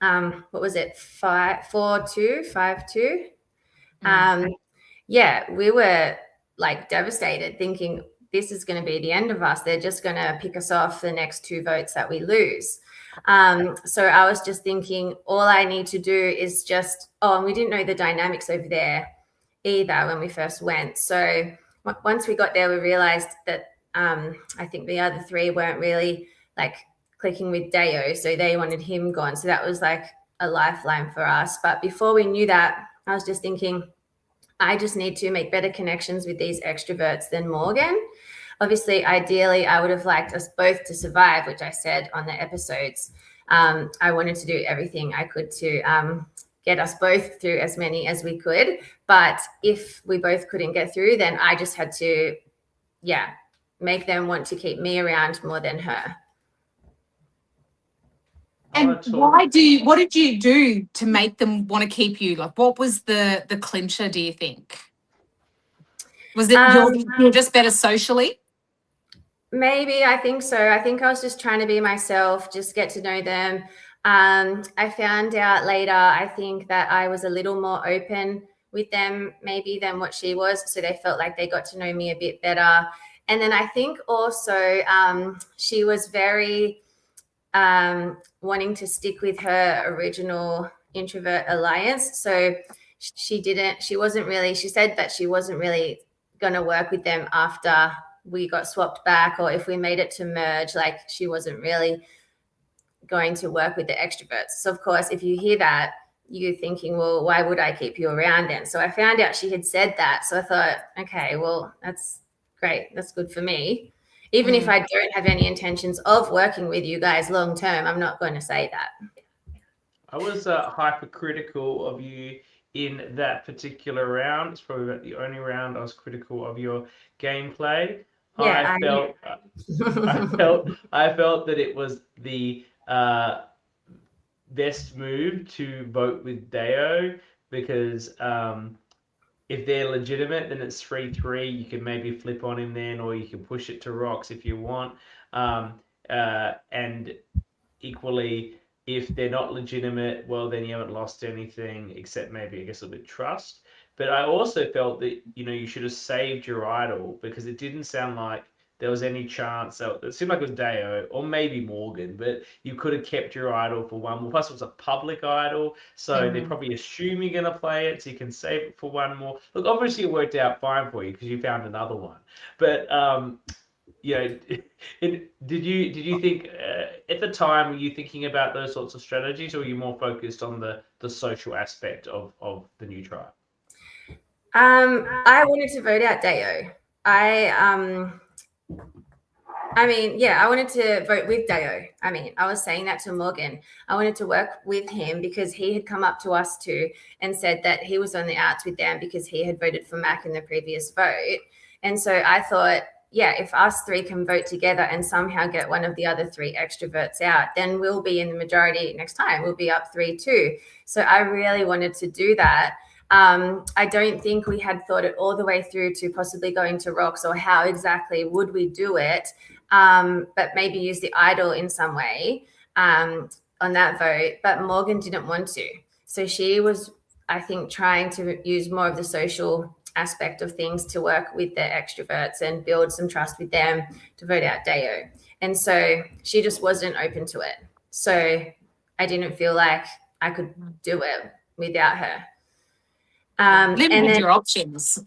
[SPEAKER 4] what was it? 4-2, 5-2. We were like devastated, thinking this is going to be the end of us. They're just going to pick us off the next 2 votes that we lose. So I was just thinking, all I need to do is just, and we didn't know the dynamics over there either when we first went. So once we got there, we realized that I think the other 3 weren't really like clicking with Deo, so they wanted him gone. So that was like a lifeline for us. But before we knew that, I was just thinking, I just need to make better connections with these extroverts than Morgan. Obviously, ideally, I would have liked us both to survive, which I said on the episodes. I wanted to do everything I could to get us both through as many as we could. But if we both couldn't get through, then I just had to, make them want to keep me around more than her.
[SPEAKER 3] And what did you do to make them want to keep you? Like, what was the clincher, do you think? Was it you're just better socially?
[SPEAKER 4] Maybe, I think so. I think I was just trying to be myself, just get to know them. I found out later, I think that I was a little more open with them maybe than what she was. So they felt like they got to know me a bit better. And then I think also she was very wanting to stick with her original introvert alliance. So she said that she wasn't really going to work with them after we got swapped back, or if we made it to merge, like she wasn't really going to work with the extroverts. So of course, if you hear that, you're thinking, well, why would I keep you around then? So I found out she had said that. So I thought, okay, well, that's great. That's good for me. Even if I don't have any intentions of working with you guys long term, I'm not going to say that.
[SPEAKER 2] I was hypercritical of you in that particular round. It's probably about the only round I was critical of your gameplay.
[SPEAKER 4] Yeah,
[SPEAKER 2] I felt that it was the best move to vote with Deo, because if they're legitimate, then it's 3-3. You can maybe flip on him then, or you can push it to rocks if you want. And equally, if they're not legitimate, well, then you haven't lost anything except maybe, I guess, a bit of trust. But I also felt that, you should have saved your idol, because it didn't sound like there was any chance. It seemed like it was Deo or maybe Morgan, but you could have kept your idol for one more. Plus, it was a public idol, so they probably assume you're going to play it, so you can save it for one more. Look, obviously it worked out fine for you because you found another one. But did you think at the time, were you thinking about those sorts of strategies, or were you more focused on the social aspect of the new tribe?
[SPEAKER 4] I wanted to vote out Deo. I wanted to vote with Deo. I was saying that to Morgan. I wanted to work with him because he had come up to us too and said that he was on the outs with them because he had voted for Mac in the previous vote. And so I thought, if us three can vote together and somehow get one of the other three extroverts out, then we'll be in the majority next time. We'll be up 3-2. So I really wanted to do that. I don't think we had thought it all the way through to possibly going to rocks, or how exactly would we do it, but maybe use the idol in some way on that vote. But Morgan didn't want to. So she was, I think, trying to use more of the social aspect of things to work with the extroverts and build some trust with them to vote out Deo. And so she just wasn't open to it. So I didn't feel like I could do it without her.
[SPEAKER 3] Limited your options.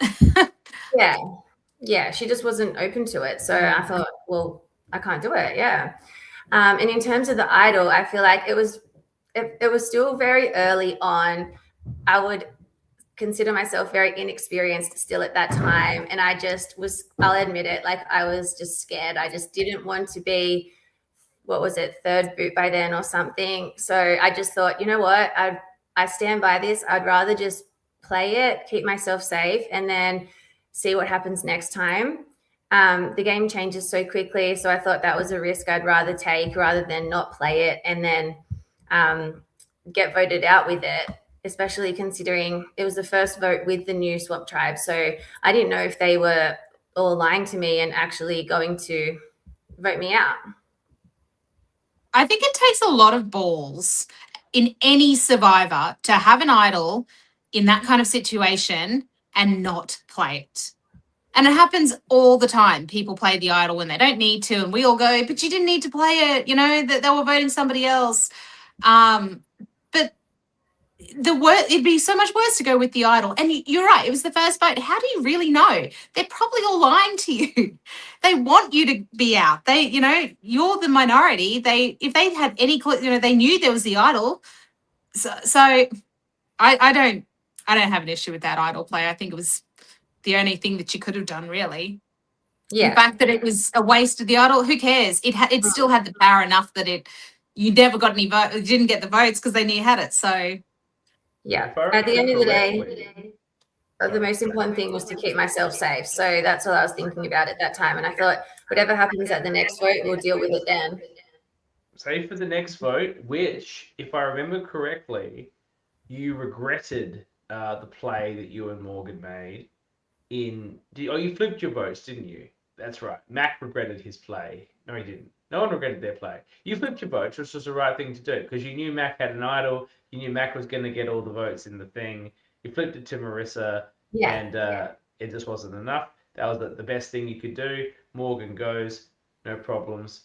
[SPEAKER 4] She just wasn't open to it. So I thought, well, I can't do it. And in terms of the idol, I feel like it was still very early on. I would consider myself very inexperienced still at that time, and I'll admit it, like I was just scared. I just didn't want to be, third boot by then or something. So I just thought, you know what, I stand by this. I'd rather just play it, keep myself safe, and then see what happens next time. The game changes so quickly, so I thought that was a risk I'd rather take rather than not play it and then get voted out with it, especially considering it was the first vote with the new swap tribe. So I didn't know if they were all lying to me and actually going to vote me out.
[SPEAKER 3] I think it takes a lot of balls in any survivor to have an idol in that kind of situation and not play it. And it happens all the time. People play the idol when they don't need to, and we all go, but you didn't need to play it, that they were voting somebody else. But it'd be so much worse to go with the idol. And you're right, it was the first vote. How do you really know? They're probably all lying to you. They want you to be out. You're the minority. If they had any clue, they knew there was the idol. So I I don't have an issue with that idol play. I think it was the only thing that you could have done, really.
[SPEAKER 4] Yeah.
[SPEAKER 3] The fact that it was a waste of the idol, who cares? It still had the power enough that you never got any vote. You didn't get the votes because they knew you had it. So
[SPEAKER 4] Yeah.
[SPEAKER 2] If I
[SPEAKER 4] At the end of the
[SPEAKER 2] remember
[SPEAKER 4] day, the most important thing was to keep myself safe. So that's all I was thinking about at that time. And I thought, whatever happens at the next vote, we'll deal with it then.
[SPEAKER 2] Say for the next vote, which, if I remember correctly, you regretted the play that you and Morgan made. You flipped your votes, didn't you? That's right. Mac regretted his play. No, he didn't. No one regretted their play. You flipped your votes, which was the right thing to do because you knew Mac had an idol. You knew Mac was going to get all the votes in the thing. You flipped it to Marissa, and it just wasn't enough. That was the best thing you could do. Morgan goes, no problems.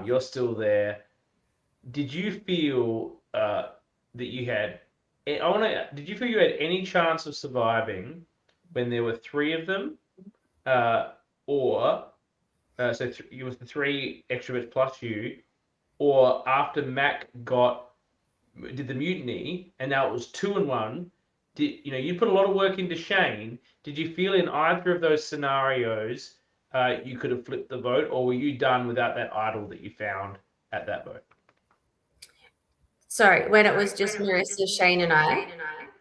[SPEAKER 2] You're still there. Did you feel that you had? Did you feel you had any chance of surviving when there were three of them, you was the three extroverts plus you, or after Mac did the mutiny and now it was 2-1? You put a lot of work into Shane? Did you feel in either of those scenarios you could have flipped the vote, or were you done without that idol that you found at that vote?
[SPEAKER 4] Sorry, when it was just Marissa, Shane, and I.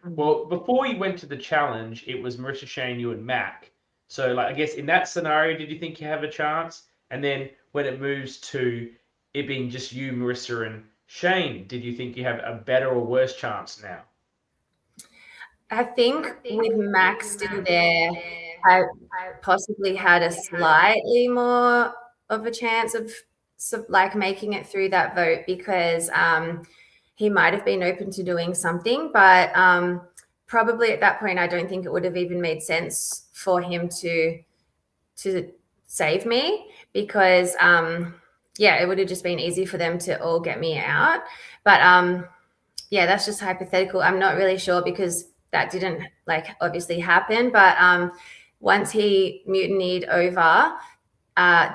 [SPEAKER 2] Well, before you went to the challenge, it was Marissa, Shane, you, and Mac. So, I guess in that scenario, did you think you have a chance? And then when it moves to it being just you, Marissa, and Shane, did you think you have a better or worse chance now?
[SPEAKER 4] I think with Mac still there, I possibly had a slightly more of a chance of making it through that vote because he might have been open to doing something, but probably at that point, I don't think it would have even made sense for him to save me because, it would have just been easy for them to all get me out. But that's just hypothetical. I'm not really sure because that didn't obviously happen. But once he mutinied over,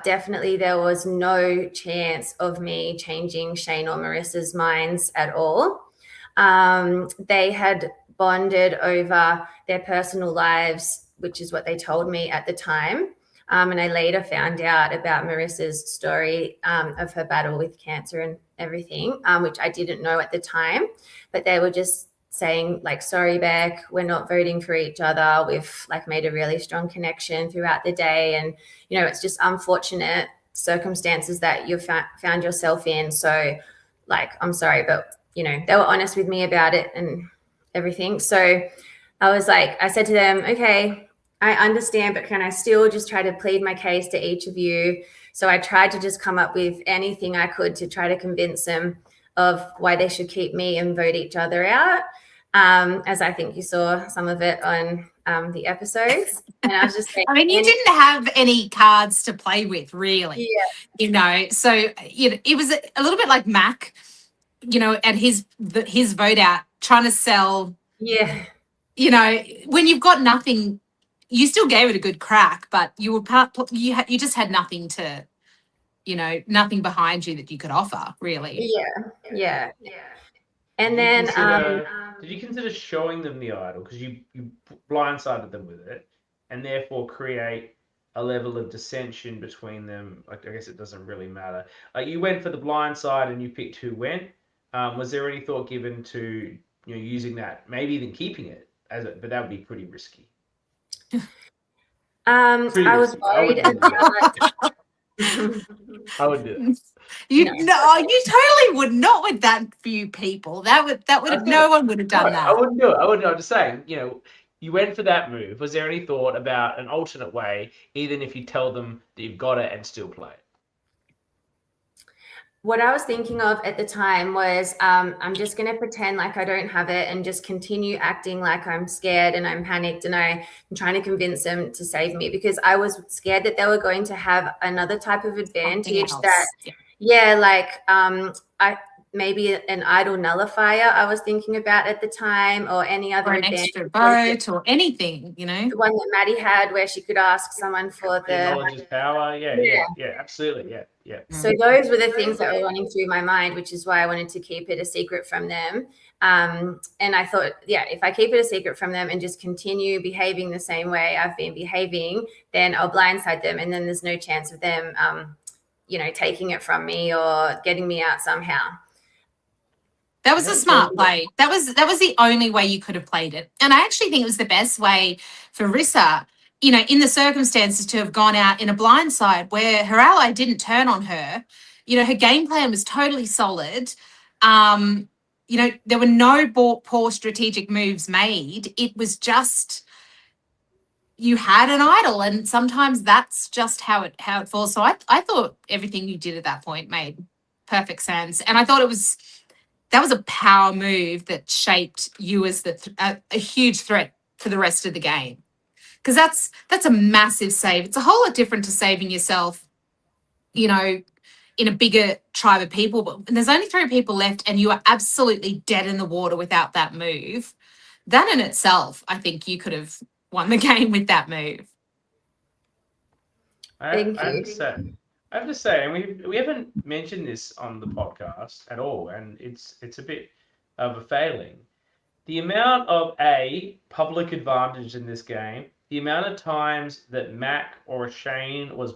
[SPEAKER 4] definitely there was no chance of me changing Shane or Marissa's minds at all. They had bonded over their personal lives, which is what they told me at the time. And I later found out about Marissa's story of her battle with cancer and everything, which I didn't know at the time. But they were just saying sorry, Beck, we're not voting for each other. We've made a really strong connection throughout the day. And, it's just unfortunate circumstances that you found yourself in. So I'm sorry, but, they were honest with me about it and everything. So I said to them, okay, I understand, but can I still just try to plead my case to each of you? So I tried to just come up with anything I could to try to convince them of why they should keep me and vote each other out. As I think you saw some of it on the episodes. And I was just saying,
[SPEAKER 3] you didn't have any cards to play with, really.
[SPEAKER 4] Yeah.
[SPEAKER 3] So it was a little bit like Mac, at his vote out, trying to sell.
[SPEAKER 4] Yeah.
[SPEAKER 3] When you've got nothing, you still gave it a good crack, but you just had nothing to, nothing behind you that you could offer, really.
[SPEAKER 4] Yeah. And then,
[SPEAKER 2] did you consider showing them the idol because you blindsided them with it, and therefore create a level of dissension between them? I guess it doesn't really matter. You went for the blind side and you picked who went. Was there any thought given to using that, maybe even keeping it but that would be pretty risky.
[SPEAKER 4] I was worried about.
[SPEAKER 2] I would do it.
[SPEAKER 3] You totally would not with that few people. That would no one would have done that.
[SPEAKER 2] I wouldn't do it. I'm just saying, you went for that move. Was there any thought about an alternate way, even if you tell them that you've got it and still play it?
[SPEAKER 4] What I was thinking of at the time was I'm just going to pretend like I don't have it and just continue acting like I'm scared and I'm panicked and I'm trying to convince them to save me because I was scared that they were going to have another type of advantage maybe an idol nullifier I was thinking about at the time or any other
[SPEAKER 3] or an extra vote or anything,
[SPEAKER 4] The one that Maddie had where she could ask someone for the
[SPEAKER 2] knowledge is power. Yeah, absolutely. Yeah.
[SPEAKER 4] So those were the things that were running through my mind, which is why I wanted to keep it a secret from them. And I thought, yeah, if I keep it a secret from them and just continue behaving the same way I've been behaving, then I'll blindside them, and then there's no chance of them, taking it from me or getting me out somehow.
[SPEAKER 3] That was a smart play. That was the only way you could have played it. And I actually think it was the best way for Rissa, in the circumstances, to have gone out in a blindside where her ally didn't turn on her. Her game plan was totally solid. There were no poor strategic moves made. It was just you had an idol, and sometimes that's just how it falls. So I thought everything you did at that point made perfect sense. And I thought that was a power move that shaped you as a huge threat for the rest of the game. Because that's a massive save. It's a whole lot different to saving yourself, in a bigger tribe of people. But there's only 3 people left and you are absolutely dead in the water without that move. That in itself, I think you could have won the game with that move.
[SPEAKER 2] I have to say, and we haven't mentioned this on the podcast at all, and it's a bit of a failing. The amount of public advantage in this game, the amount of times that Mac or Shane was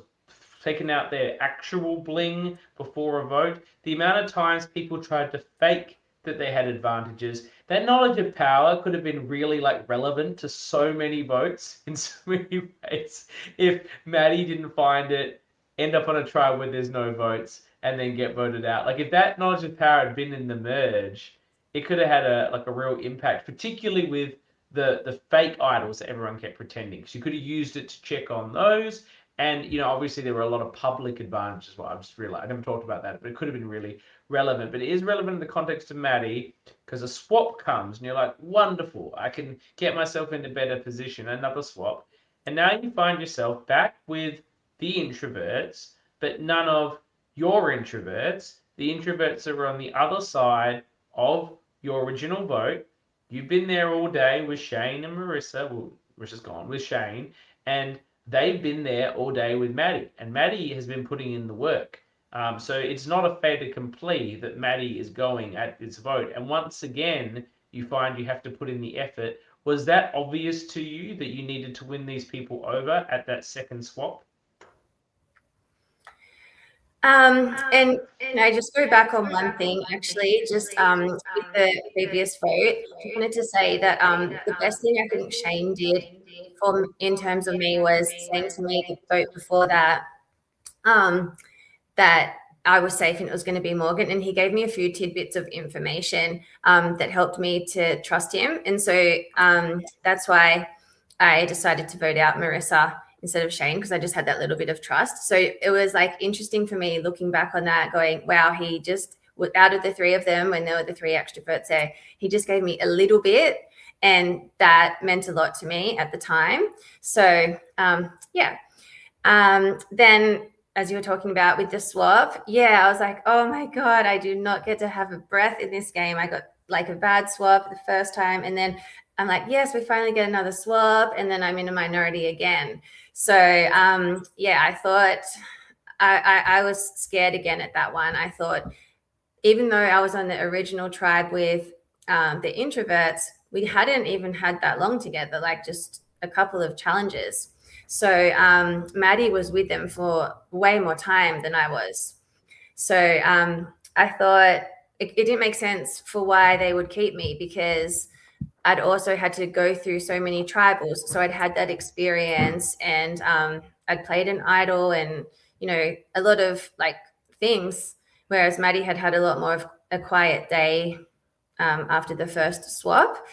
[SPEAKER 2] taking out their actual bling before a vote, the amount of times people tried to fake that they had advantages, that knowledge of power could have been really relevant to so many votes in so many ways if Maddie didn't find it, end up on a tribe where there's no votes, and then get voted out. If that knowledge of power had been in the merge, it could have had a real impact, particularly with the fake idols that everyone kept pretending. So you could have used it to check on those. And, obviously there were a lot of public advantages as well. I just realized I never talked about that, but it could have been really relevant. But it is relevant in the context of Maddie, because a swap comes and you're like, wonderful, I can get myself in a better position, another swap. And now you find yourself back with the introverts, but none of your introverts. The introverts are on the other side of your original vote. You've been there all day with Shane and Marissa. Well, Marissa's gone, with Shane. And they've been there all day with Maddie. And Maddie has been putting in the work. So it's not a fait accompli that Maddie is going at this vote. And once again, you find you have to put in the effort. Was that obvious to you that you needed to win these people over at that second swap?
[SPEAKER 4] And I just go back on one thing, actually, just with the previous vote. I wanted to say that the best thing I think Shane did in terms of me was saying to me the vote before that, that I was safe and it was going to be Morgan. And he gave me a few tidbits of information that helped me to trust him. And so that's why I decided to vote out Marissa instead of Shane, because I just had that little bit of trust. So it was interesting for me looking back on that, going, wow, he just, out of the 3 of them, when there were the 3 extroverts there, he just gave me a little bit. And that meant a lot to me at the time. So, then as you were talking about with the swap, I was like, oh my God, I do not get to have a breath in this game. I got a bad swap the first time. And then I'm like, yes, we finally get another swap. And then I'm in a minority again. So, I thought I was scared again at that one. I thought, even though I was on the original tribe with the introverts, we hadn't even had that long together, just a couple of challenges. So Maddie was with them for way more time than I was. So I thought it didn't make sense for why they would keep me, because I'd also had to go through so many tribals. So I'd had that experience, and I'd played an idol and, a lot of things, whereas Maddie had a lot more of a quiet day after the first swap.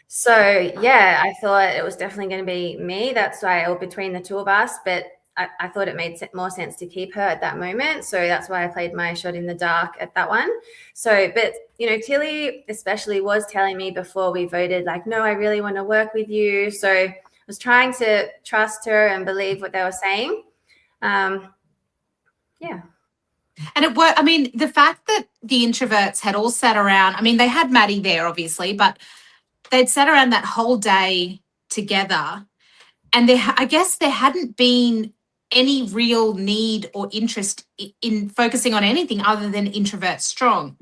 [SPEAKER 4] So, I thought it was definitely going to be me. That's why, or between the 2 of us, but I thought it made more sense to keep her at that moment. So that's why I played my shot in the dark at that one. So, but, Tilly especially was telling me before we voted, no, I really want to work with you. So I was trying to trust her and believe what they were saying.
[SPEAKER 3] And it worked. I mean, the fact that the introverts had all sat around, they had Maddie there, obviously, but they'd sat around that whole day together. And I guess there hadn't been any real need or interest in focusing on anything other than introvert strong.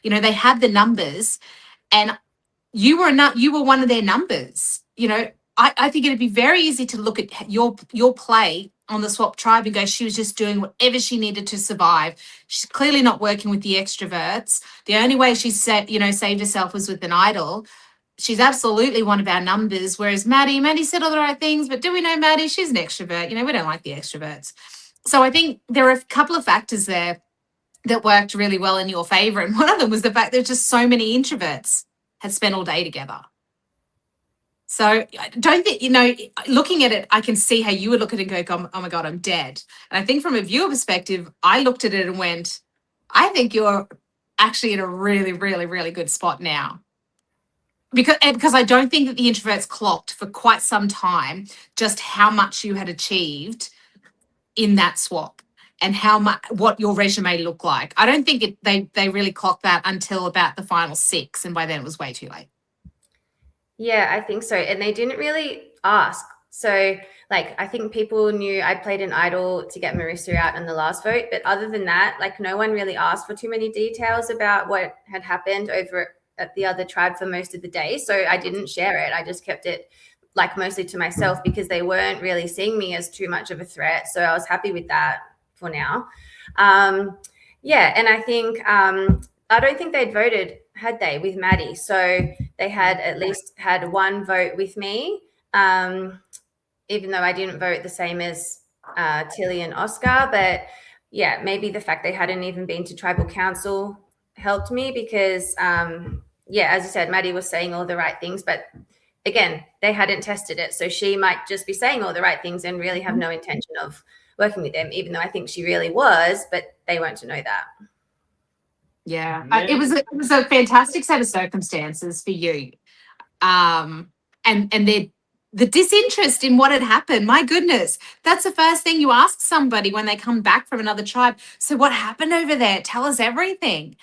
[SPEAKER 3] They had the numbers, and you were one of their numbers. You know, I think it'd be very easy to look at your play on the swap tribe and go, she was just doing whatever she needed to survive. She's clearly not working with the extroverts. The only way she saved herself was with an idol. She's absolutely one of our numbers. Whereas Maddie said all the right things, but do we know Maddie? She's an extrovert. You know, we don't like the extroverts. So I think there are a couple of factors there that worked really well in your favor. And one of them was the fact there's just so many introverts had spent all day together. So I don't think, looking at it, I can see how you would look at it and go, oh my God, I'm dead. And I think from a viewer perspective, I looked at it and went, I think you're actually in a really, really, really good spot now. Because I don't think that the introverts clocked for quite some time just how much you had achieved in that swap and what your resume looked like. I don't think they really clocked that until about the final 6, and by then it was way too late.
[SPEAKER 4] Yeah, I think so. And they didn't really ask. So, I think people knew I played an idol to get Marissa out in the last vote. But other than that, no one really asked for too many details about what had happened over at the other tribe for most of the day. So I didn't share it. I just kept it mostly to myself because they weren't really seeing me as too much of a threat. So I was happy with that for now. Yeah, and I think I don't think they'd voted, had they, with Maddie? So they had at least had one vote with me, even though I didn't vote the same as Tilly and Oscar. But yeah, maybe the fact they hadn't even been to tribal council helped me because, yeah, as you said, Maddie was saying all the right things, but again, they hadn't tested it. So she might just be saying all the right things and really have no intention of working with them, even though I think she really was, but they weren't to know that.
[SPEAKER 3] Yeah, it was a fantastic set of circumstances for you, and the disinterest in what had happened. My goodness, that's the first thing you ask somebody when they come back from another tribe. So what happened over there? Tell us everything.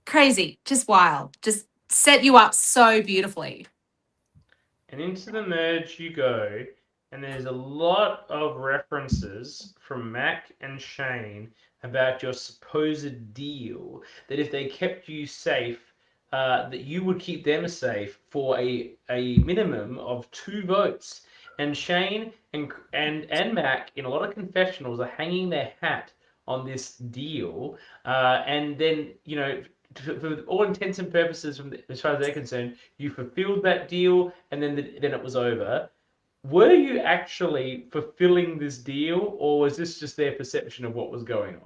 [SPEAKER 3] Crazy, just wild, just set you up so beautifully.
[SPEAKER 2] And into the merge you go, and there's a lot of references from Mac and Shane about your supposed deal that if they kept you safe, that you would keep them safe for a minimum of 2 votes. And Shane and Mac in a lot of confessionals are hanging their hat on this deal, and then for all intents and purposes, as far as they're concerned, you fulfilled that deal, and then it was over. Were you actually fulfilling this deal, or was this just their perception of what was going on?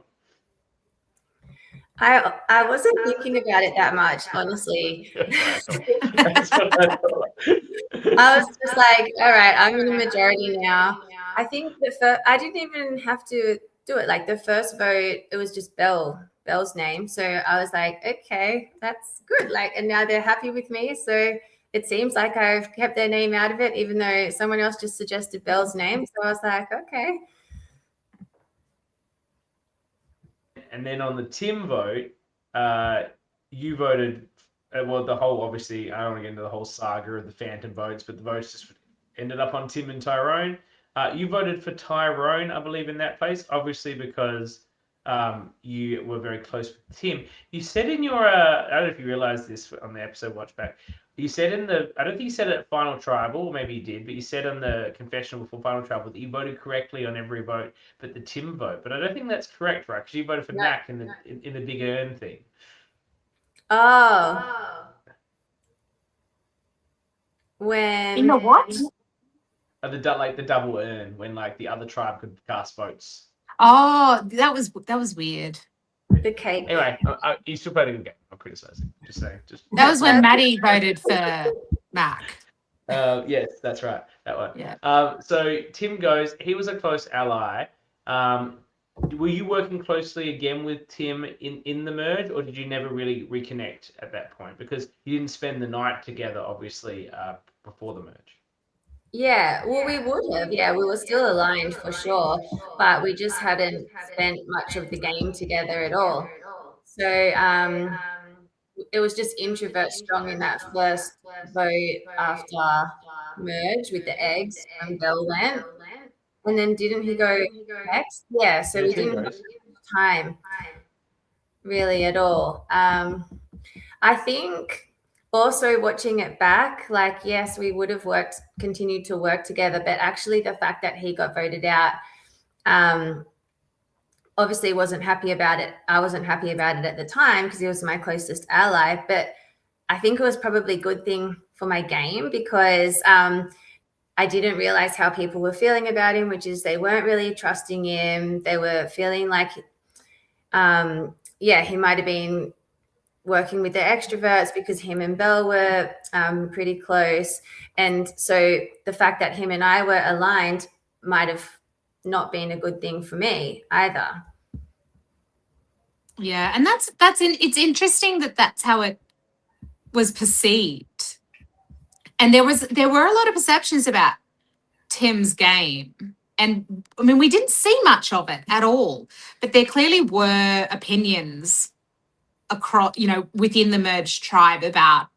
[SPEAKER 4] I wasn't thinking about it that much, honestly.
[SPEAKER 2] That's what I thought.
[SPEAKER 4] I was just like, all right, I'm in the majority now. I think I didn't even have to do it. The first vote, it was just Belle's name. So I was like, okay, that's good. And now they're happy with me. So it seems like I've kept their name out of it, even though someone else just suggested Belle's name. So I was like, okay.
[SPEAKER 2] And then on the Tim vote, you voted, well, the whole, obviously, I don't want to get into the whole saga of the phantom votes, but the votes just ended up on Tim and Tyrone. You voted for Tyrone, I believe, in that place, obviously because you were very close with Tim. You said in your, I don't know if you realized this on the episode watch back, you said I don't think you said it at Final Tribal, or maybe you did, but you said on the confessional before Final Tribal that you voted correctly on every vote but the Tim vote. But I don't think that's correct, right? Because you voted for Mac in the Big Earn thing.
[SPEAKER 4] Oh. When?
[SPEAKER 3] You know what?
[SPEAKER 2] The double earn, when the other tribe could cast votes.
[SPEAKER 3] Oh, that was weird.
[SPEAKER 4] The cake.
[SPEAKER 2] Anyway, you still played a good game. I'm criticizing. Just saying.
[SPEAKER 3] That was when Maddie voted for Mac.
[SPEAKER 2] Yes, that's right. That one.
[SPEAKER 3] Yeah.
[SPEAKER 2] So Tim goes. He was a close ally. Were you working closely again with Tim in the merge, or did you never really reconnect at that point? Because you didn't spend the night together, obviously, before the merge.
[SPEAKER 4] Yeah, well, we would have. Yeah, we were still aligned for sure, but we just hadn't spent much of the game together at all. So it was just introvert strong in that first vote after merge with the eggs when Belle went. And then didn't he go next? Yeah, so we didn't have time really at all. I think also watching it back, like, yes, we would have continued to work together, but actually the fact that he got voted out, obviously wasn't happy about it. I wasn't happy about it at the time because he was my closest ally, but I think it was probably a good thing for my game because I didn't realize how people were feeling about him, which is they weren't really trusting him. They were feeling like, he might have been working with the extroverts because him and Belle were pretty close. And so the fact that him and I were aligned might have not been a good thing for me either.
[SPEAKER 3] Yeah, and it's interesting that that's how it was perceived. And there were a lot of perceptions about Tim's game. And I mean, we didn't see much of it at all, but there clearly were opinions across, within the merged tribe about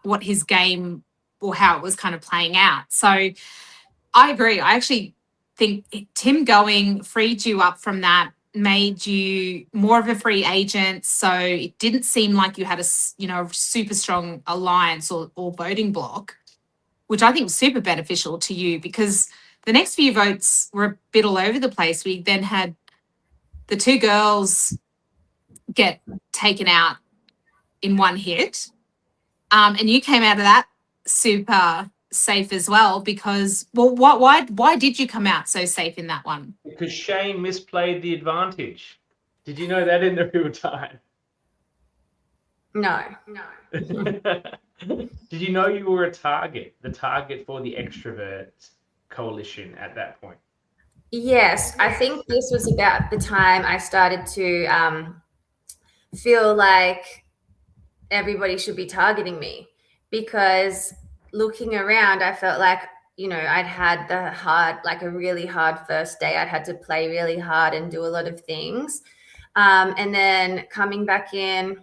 [SPEAKER 3] what his game or how it was kind of playing out. So I agree. I actually think Tim going freed you up from that, made you more of a free agent. So it didn't seem like you had a super strong alliance or voting block, which I think was super beneficial to you because the next few votes were a bit all over the place. We then had the two girls get taken out in one hit. And you came out of that super safe as well because, well, why did you come out so safe in that one?
[SPEAKER 2] Because Shane misplayed the advantage. Did you know that in the real time?
[SPEAKER 4] No.
[SPEAKER 2] Did you know you were the target for the extrovert coalition at that point?
[SPEAKER 4] Yes, I think this was about the time I started to feel like everybody should be targeting me because looking around, I felt like, I'd had a really hard first day. I'd had to play really hard and do a lot of things. And then coming back in,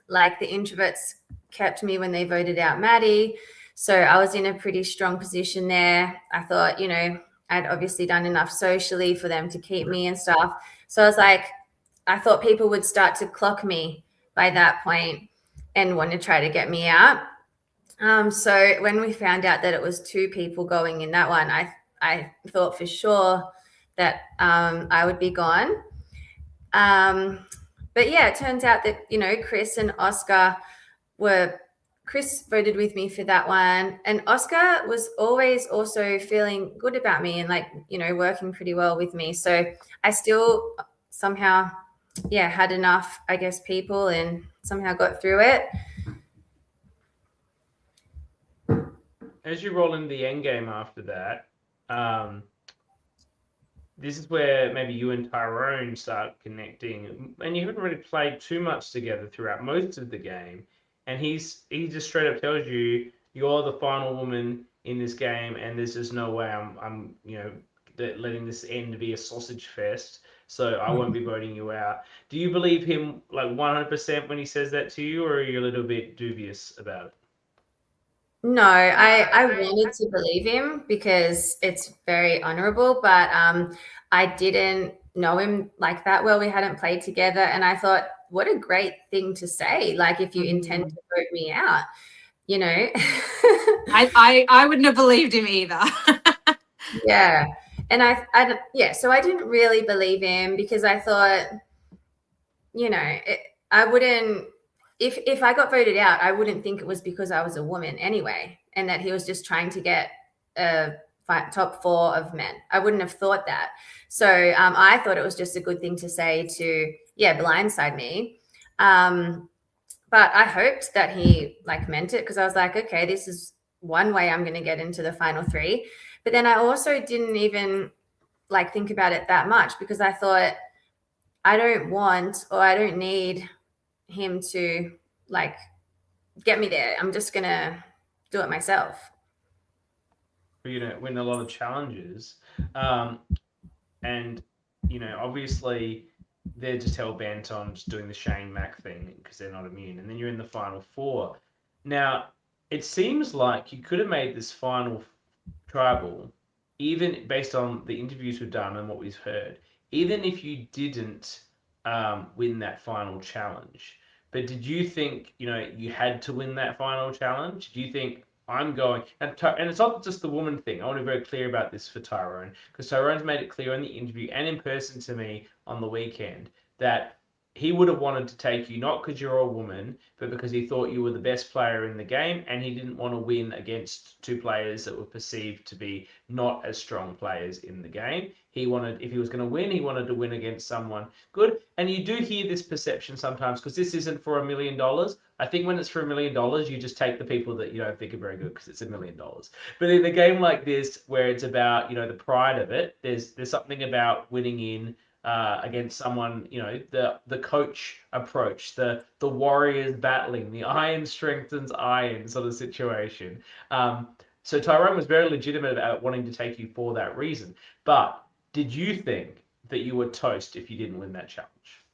[SPEAKER 4] like the introverts kept me when they voted out Maddie. So I was in a pretty strong position there. I thought, I'd obviously done enough socially for them to keep me and stuff. So I was like, I thought people would start to clock me by that point and want to try to get me out. So when we found out that it was two people going in that one, I thought for sure that I would be gone. But yeah, it turns out that, Chris and Oscar Chris voted with me for that one. And Oscar was always also feeling good about me and working pretty well with me. So I still somehow, had enough, I guess, people and somehow got through it.
[SPEAKER 2] As you roll into the end game after that, this is where maybe you and Tyrone start connecting, and you haven't really played too much together throughout most of the game. And he just straight up tells you you're the final woman in this game, and there's just no way I'm letting this end be a sausage fest. So I won't be voting you out. Do you believe him like 100% when he says that to you, or are you a little bit dubious about it?
[SPEAKER 4] No, I wanted to believe him because it's very honorable, but I didn't know him like that well. We hadn't played together, and I thought, what a great thing to say. Like, if you intend to vote me out,
[SPEAKER 3] I wouldn't have believed him either.
[SPEAKER 4] Yeah. And so I didn't really believe him because I thought, I wouldn't, if I got voted out, I wouldn't think it was because I was a woman anyway, and that he was just trying to get a top 4 of men. I wouldn't have thought that. So I thought it was just a good thing to say to, blindside me. But I hoped that he meant it because I was like, okay, this is one way I'm going to get into the final 3. But then I also didn't even think about it that much because I thought I don't need him to get me there. I'm just going to do it myself.
[SPEAKER 2] Win a lot of challenges. And, obviously they're just hell bent on just doing the Shane Mac thing because they're not immune. And then you're in the final 4. Now, it seems like you could have made this final tribal, even based on the interviews we've done and what we've heard, even if you didn't win that final challenge, But did you think, you had to win that final challenge? Do you think I'm going, and it's not just the woman thing. I want to be very clear about this for Tyrone, because Tyrone's made it clear in the interview and in person to me on the weekend that he would have wanted to take you not because you're a woman, but because he thought you were the best player in the game, and he didn't want to win against two players that were perceived to be not as strong players in the game. He wanted, if he was going to win, he wanted to win against someone good. And you do hear this perception sometimes, because this isn't for $1 million. I think when it's for $1 million, you just take the people that you don't think are very good because it's $1 million. But in a game like this, where it's about the pride of it, there's something about winning in against someone, the coach approach, the warriors battling, the iron strengthens iron sort of situation. So Tyrone was very legitimate about wanting to take you for that reason. But did you think that you were toast if you didn't win that challenge?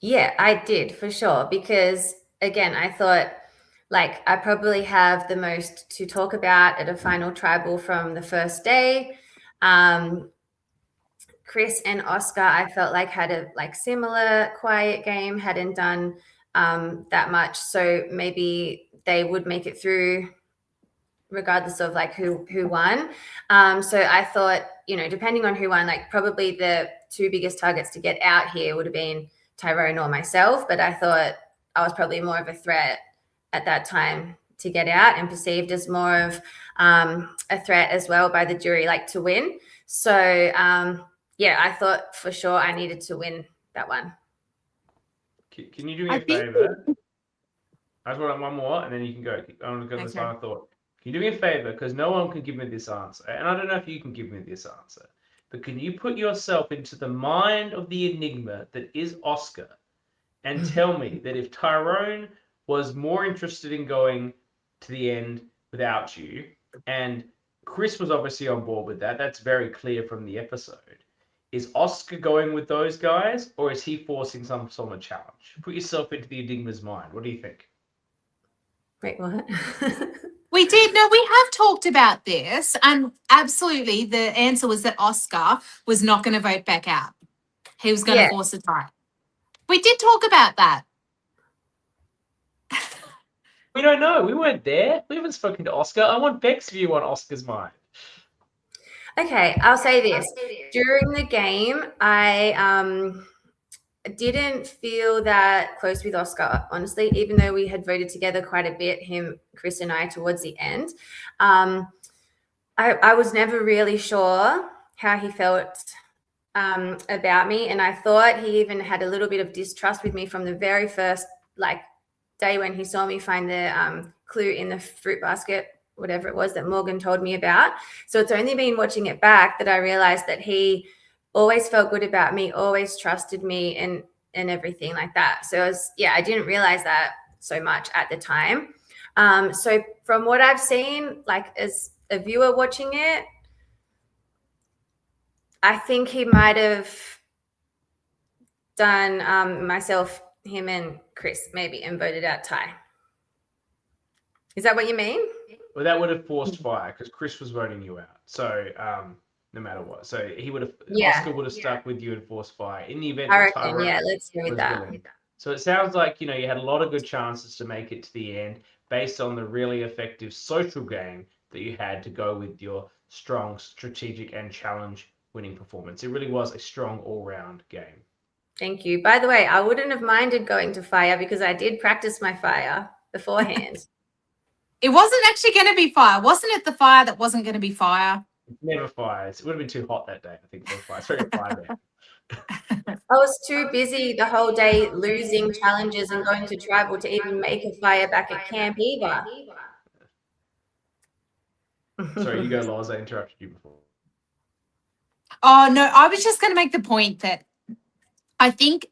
[SPEAKER 4] Yeah, I did for sure. Because again, I thought like I probably have the most to talk about at a final tribal from the first day. Chris and Oscar, I felt like had a similar quiet game, hadn't done that much. So maybe they would make it through regardless of like who won. So I thought, depending on who won, like probably the two biggest targets to get out here would have been Tyrone or myself. But I thought I was probably more of a threat at that time to get out, and perceived as more of a threat as well by the jury, like to win. So yeah, I thought for sure I needed to win that one.
[SPEAKER 2] Can you do me a favor? I just want one more, and then you can go. I want to go to this final thought. Can you do me a favor? Because no one can give me this answer, and I don't know if you can give me this answer. But can you put yourself into the mind of the enigma that is Oscar, and tell me that if Tyrone was more interested in going to the end without you, and Chris was obviously on board with that, that's very clear from the episode. Is Oscar going with those guys, or is he forcing some sort of challenge? Put yourself into the enigma's mind. What do you think?
[SPEAKER 4] Wait, what?
[SPEAKER 3] We did. No, we have talked about this, and absolutely the answer was that Oscar was not going to vote back out. He was going to force a tie. We did talk about that.
[SPEAKER 2] We don't know. We weren't there. We haven't spoken to Oscar. I want Beck's view on Oscar's mind.
[SPEAKER 4] Okay, I'll say this. During the game, I didn't feel that close with Oscar, honestly, even though we had voted together quite a bit, him, Chris, and I, towards the end. I was never really sure how he felt about me, and I thought he even had a little bit of distrust with me from the very first day when he saw me find the clue in the fruit basket, whatever it was that Morgan told me about. So it's only been watching it back that I realized that he always felt good about me, always trusted me, and everything like that. So I didn't realize that so much at the time. So from what I've seen, like as a viewer watching it, I think he might have done myself, him, and Chris maybe, and voted out Ty. Is that what you mean?
[SPEAKER 2] Well, that would have forced fire because Chris was voting you out. So no matter what, so he would have. Oscar would have stuck with you and forced fire in the event.
[SPEAKER 4] I reckon. Let's go with that.
[SPEAKER 2] Willing. So it sounds like you had a lot of good chances to make it to the end based on the really effective social game that you had to go with your strong strategic and challenge winning performance. It really was a strong all-round game.
[SPEAKER 4] Thank you. By the way, I wouldn't have minded going to fire because I did practice my fire beforehand.
[SPEAKER 3] It wasn't actually going to be fire. Wasn't it the fire that wasn't going to be fire?
[SPEAKER 2] Never fire. It would have been too hot that day, I think, for fire. It's very fire there.
[SPEAKER 4] I was too busy the whole day losing challenges and going to tribal to even make a fire back at camp either.
[SPEAKER 2] Sorry, you go, Loz. I interrupted you before.
[SPEAKER 3] Oh, no, I was just going to make the point that I think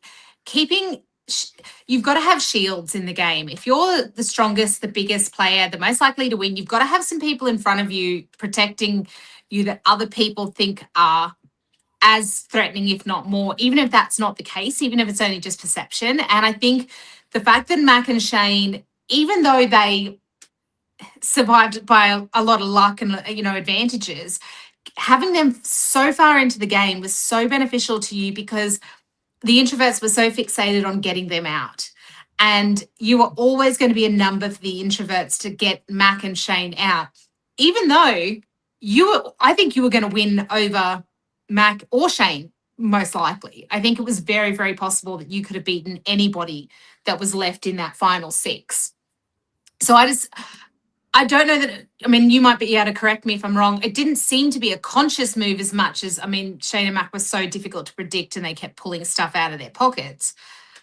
[SPEAKER 3] you've got to have shields in the game. If you're the strongest, the biggest player, the most likely to win, you've got to have some people in front of you protecting you that other people think are as threatening, if not more, even if that's not the case, even if it's only just perception. And I think the fact that Mac and Shane, even though they survived by a lot of luck and advantages, having them so far into the game was so beneficial to you because the introverts were so fixated on getting them out. And you were always going to be a number for the introverts to get Mac and Shane out, even though I think you were going to win over Mac or Shane, most likely. I think it was very, very possible that you could have beaten anybody that was left in that final 6. So I don't know that, I mean, you might be able to correct me if I'm wrong. It didn't seem to be a conscious move as much as, I mean, Shane and Mac was so difficult to predict and they kept pulling stuff out of their pockets.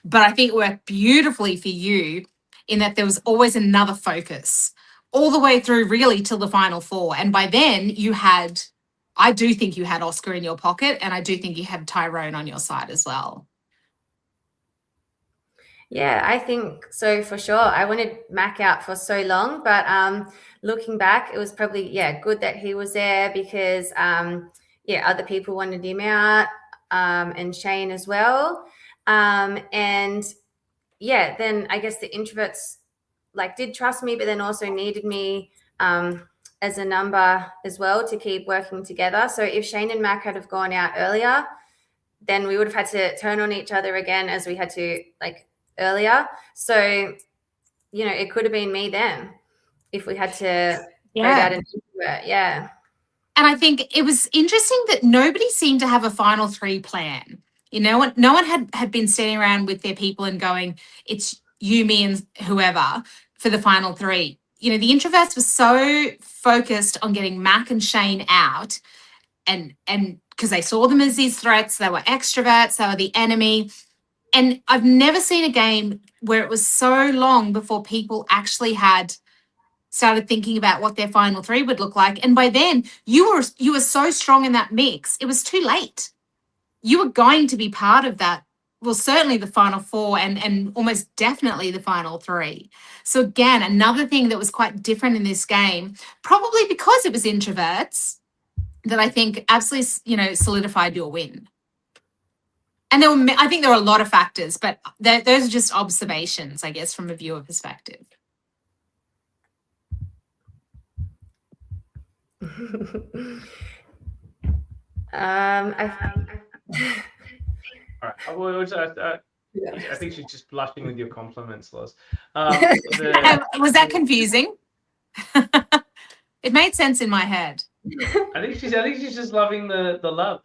[SPEAKER 3] But I think it worked beautifully for you in that there was always another focus all the way through really till the final 4. And by then I do think you had Oscar in your pocket, and I do think you had Tyrone on your side as well.
[SPEAKER 4] Yeah, I think so for sure. I wanted Mac out for so long, but looking back, it was probably, good that he was there because, other people wanted him out, and Shane as well. And then I guess the introverts did trust me, but then also needed me as a number as well to keep working together. So if Shane and Mac had have gone out earlier, then we would have had to turn on each other again as we had to earlier. So, it could have been me then if we had to vote out an introvert. Yeah.
[SPEAKER 3] And I think it was interesting that nobody seemed to have a final 3 plan. No one had been standing around with their people and going, it's you, me, and whoever for the final 3. The introverts were so focused on getting Mac and Shane out, and because they saw them as these threats, they were extroverts, they were the enemy. And I've never seen a game where it was so long before people actually had started thinking about what their final 3 would look like. And by then, you were so strong in that mix, it was too late. You were going to be part of that. Well, certainly the final 4 and almost definitely the final 3. So again, another thing that was quite different in this game, probably because it was introverts, that I think absolutely, solidified your win. And I think there were a lot of factors, but those are just observations, I guess, from a viewer perspective.
[SPEAKER 2] All right. I think she's just blushing with your compliments, Loz.
[SPEAKER 3] Was that confusing? It made sense in my head.
[SPEAKER 2] I think she's just loving the love.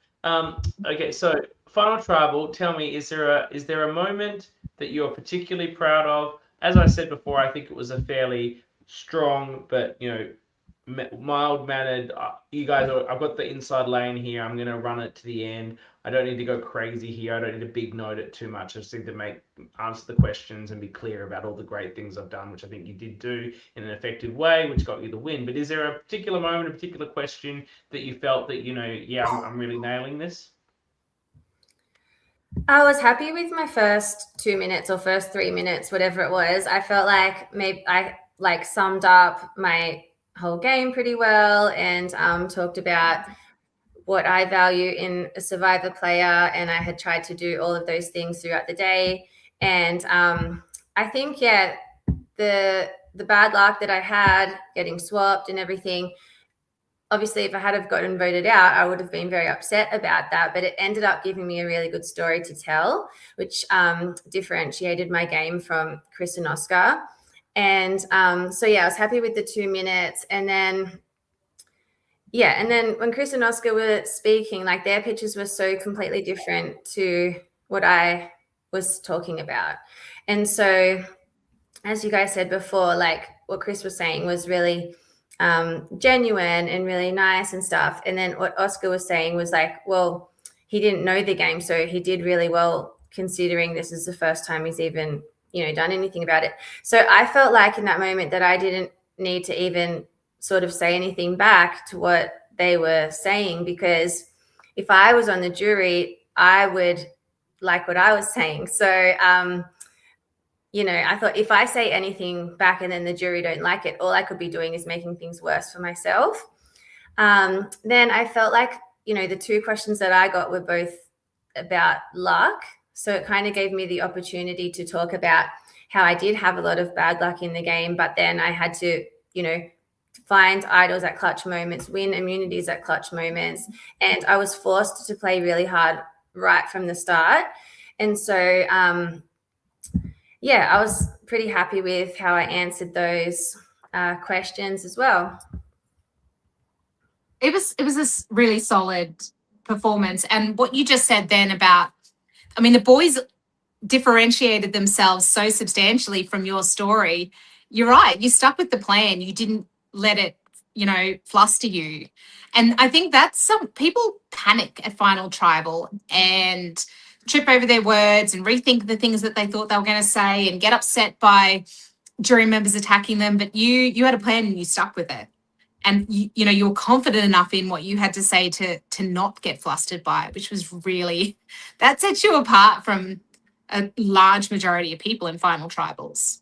[SPEAKER 2] Okay, so final tribal. Tell me, is there a moment that you're particularly proud of? As I said before, I think it was a fairly strong, but mild-mannered. You guys I've got the inside lane here. I'm gonna run it to the end. I don't need to go crazy here. I don't need to big note it too much. I just need to answer the questions and be clear about all the great things I've done, which I think you did do in an effective way, which got you the win. But is there a particular moment, a particular question that you felt that I'm really nailing this?
[SPEAKER 4] I was happy with my first 2 minutes or first 3 minutes, whatever it was. I felt like maybe I summed up my whole game pretty well and talked about what I value in a survivor player, and I had tried to do all of those things throughout the day. And I think the bad luck that I had getting swapped and everything, obviously if I had have gotten voted out, I would have been very upset about that, but it ended up giving me a really good story to tell, which differentiated my game from Chris and Oscar. And I was happy with the 2 minutes. And then when Chris and Oscar were speaking, their pitches were so completely different to what I was talking about. And so, as you guys said before, what Chris was saying was really genuine and really nice and stuff. And then what Oscar was saying was well, he didn't know the game, so he did really well considering this is the first time he's even, done anything about it. So I felt like in that moment that I didn't need to even sort of say anything back to what they were saying, because if I was on the jury, I would like what I was saying. So, I thought if I say anything back and then the jury don't like it, all I could be doing is making things worse for myself. Then I felt like, the 2 questions that I got were both about luck. So it kind of gave me the opportunity to talk about how I did have a lot of bad luck in the game, but then I had to, find idols at clutch moments, win immunities at clutch moments. And I was forced to play really hard right from the start. And so, yeah, I was pretty happy with how I answered those questions as well.
[SPEAKER 3] It was a really solid performance. And what you just said then about, I mean, the boys differentiated themselves so substantially from your story. You're right. You stuck with the plan. You didn't let it, fluster you. And I think that's some people panic at final tribal and trip over their words and rethink the things that they thought they were going to say and get upset by jury members attacking them. But you had a plan and you stuck with it. And you were confident enough in what you had to say to not get flustered by it, which was really, that sets you apart from a large majority of people in final tribals.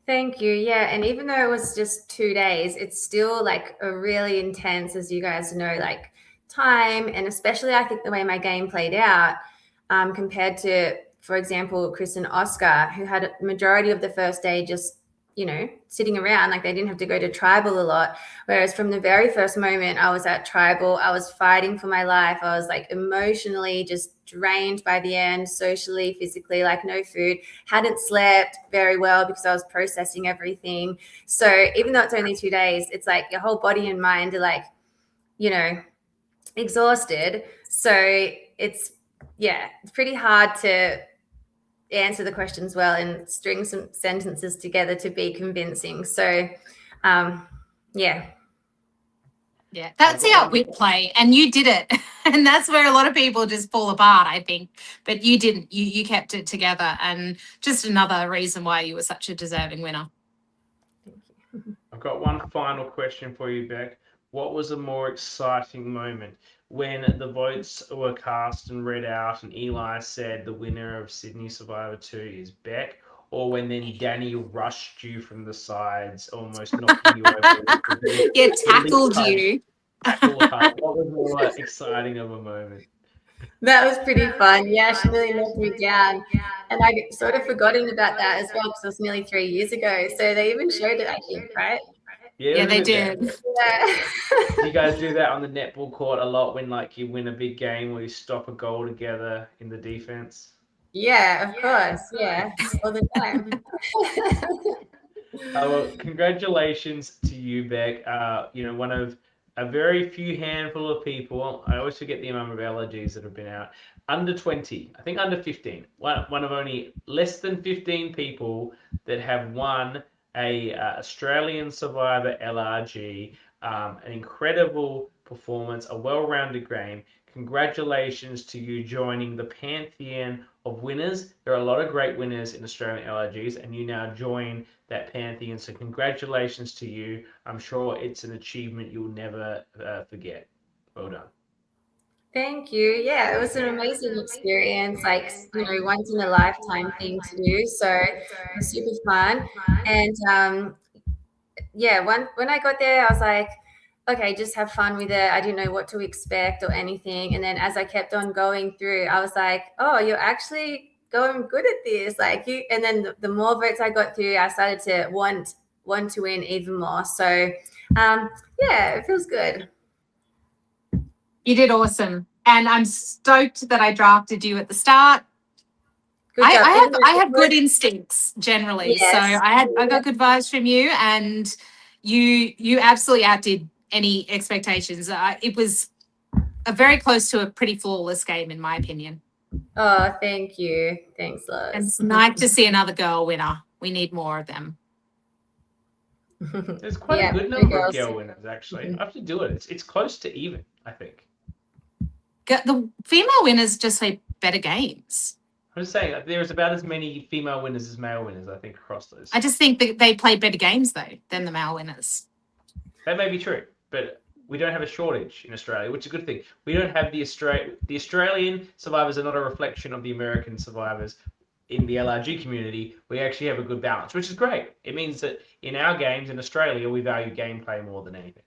[SPEAKER 4] Thank you. Yeah. And even though it was just 2 days, it's still like a really intense, as you guys know, like time. And especially I think the way my game played out compared to, for example, Chris and Oscar, who had a majority of the first day just, sitting around, like they didn't have to go to tribal a lot. Whereas from the very first moment I was at tribal, I was fighting for my life. I was like emotionally just drained by the end, socially, physically, like no food, hadn't slept very well because I was processing everything. So even though it's only 2 days, it's like your whole body and mind are like, exhausted. So it's pretty hard to answer the questions well and string some sentences together to be convincing. So yeah,
[SPEAKER 3] that's the outwit play, and you did it. And that's where a lot of people just fall apart, I think, but you didn't. You kept it together, and just another reason why you were such a deserving winner.
[SPEAKER 2] I've got one final question for you, Beck. What was a more exciting moment, when the votes were cast and read out and Eli said the winner of Sydney Survivor 2 is Beck, or when then Danny rushed you from the sides, almost knocking you over?
[SPEAKER 3] Yeah, tackled you.
[SPEAKER 2] What was more exciting of a moment?
[SPEAKER 4] That was pretty fun. Yeah, she really knocked me down. And I sort of forgotten about that as well because it was nearly 3 years ago. So they even showed it, I think, right?
[SPEAKER 3] Yeah, they did.
[SPEAKER 4] Yeah.
[SPEAKER 2] Do you guys do that on the netball court a lot when like you win a big game or you stop a goal together in the defense?
[SPEAKER 4] Yeah, of course. Yeah, all the time.
[SPEAKER 2] Well, congratulations to you, Beck. One of a very few handful of people. I always forget the amount of LRGs that have been out. Under 20, I think under 15. One of only less than 15 people that have won a Australian Survivor LRG. An incredible performance, a well-rounded game. Congratulations to you joining the pantheon of winners. There are a lot of great winners in Australian LRGs, and you now join that pantheon. So congratulations to you. I'm sure it's an achievement you'll never forget. Well done.
[SPEAKER 4] Thank you. Yeah, it was an amazing experience, like, once in a lifetime thing to do. So it was super fun. And when I got there, I was like, okay, just have fun with it. I didn't know what to expect or anything. And then as I kept on going through, I was like, oh, you're actually going good at this. Like and then the more votes I got through, I started to want to win even more. So it feels good.
[SPEAKER 3] You did awesome. And I'm stoked that I drafted you at the start. I have good instincts generally. Yes. So I got good vibes from you, and you absolutely outdid any expectations. It was a very close to a pretty flawless game, in my opinion.
[SPEAKER 4] Oh, thank you. Thanks, Loz.
[SPEAKER 3] And it's nice to see another girl winner. We need more of them.
[SPEAKER 2] There's quite a good number of girl winners, actually. I have to do it. It's close to even, I think.
[SPEAKER 3] The female winners just play better games.
[SPEAKER 2] I'm just saying, there's about as many female winners as male winners, I think, across those.
[SPEAKER 3] I just think that they play better games, though, than the male winners.
[SPEAKER 2] That may be true, but we don't have a shortage in Australia, which is a good thing. We don't have the Australian survivors are not a reflection of the American survivors in the LRG community. We actually have a good balance, which is great. It means that in our games in Australia, we value gameplay more than anything.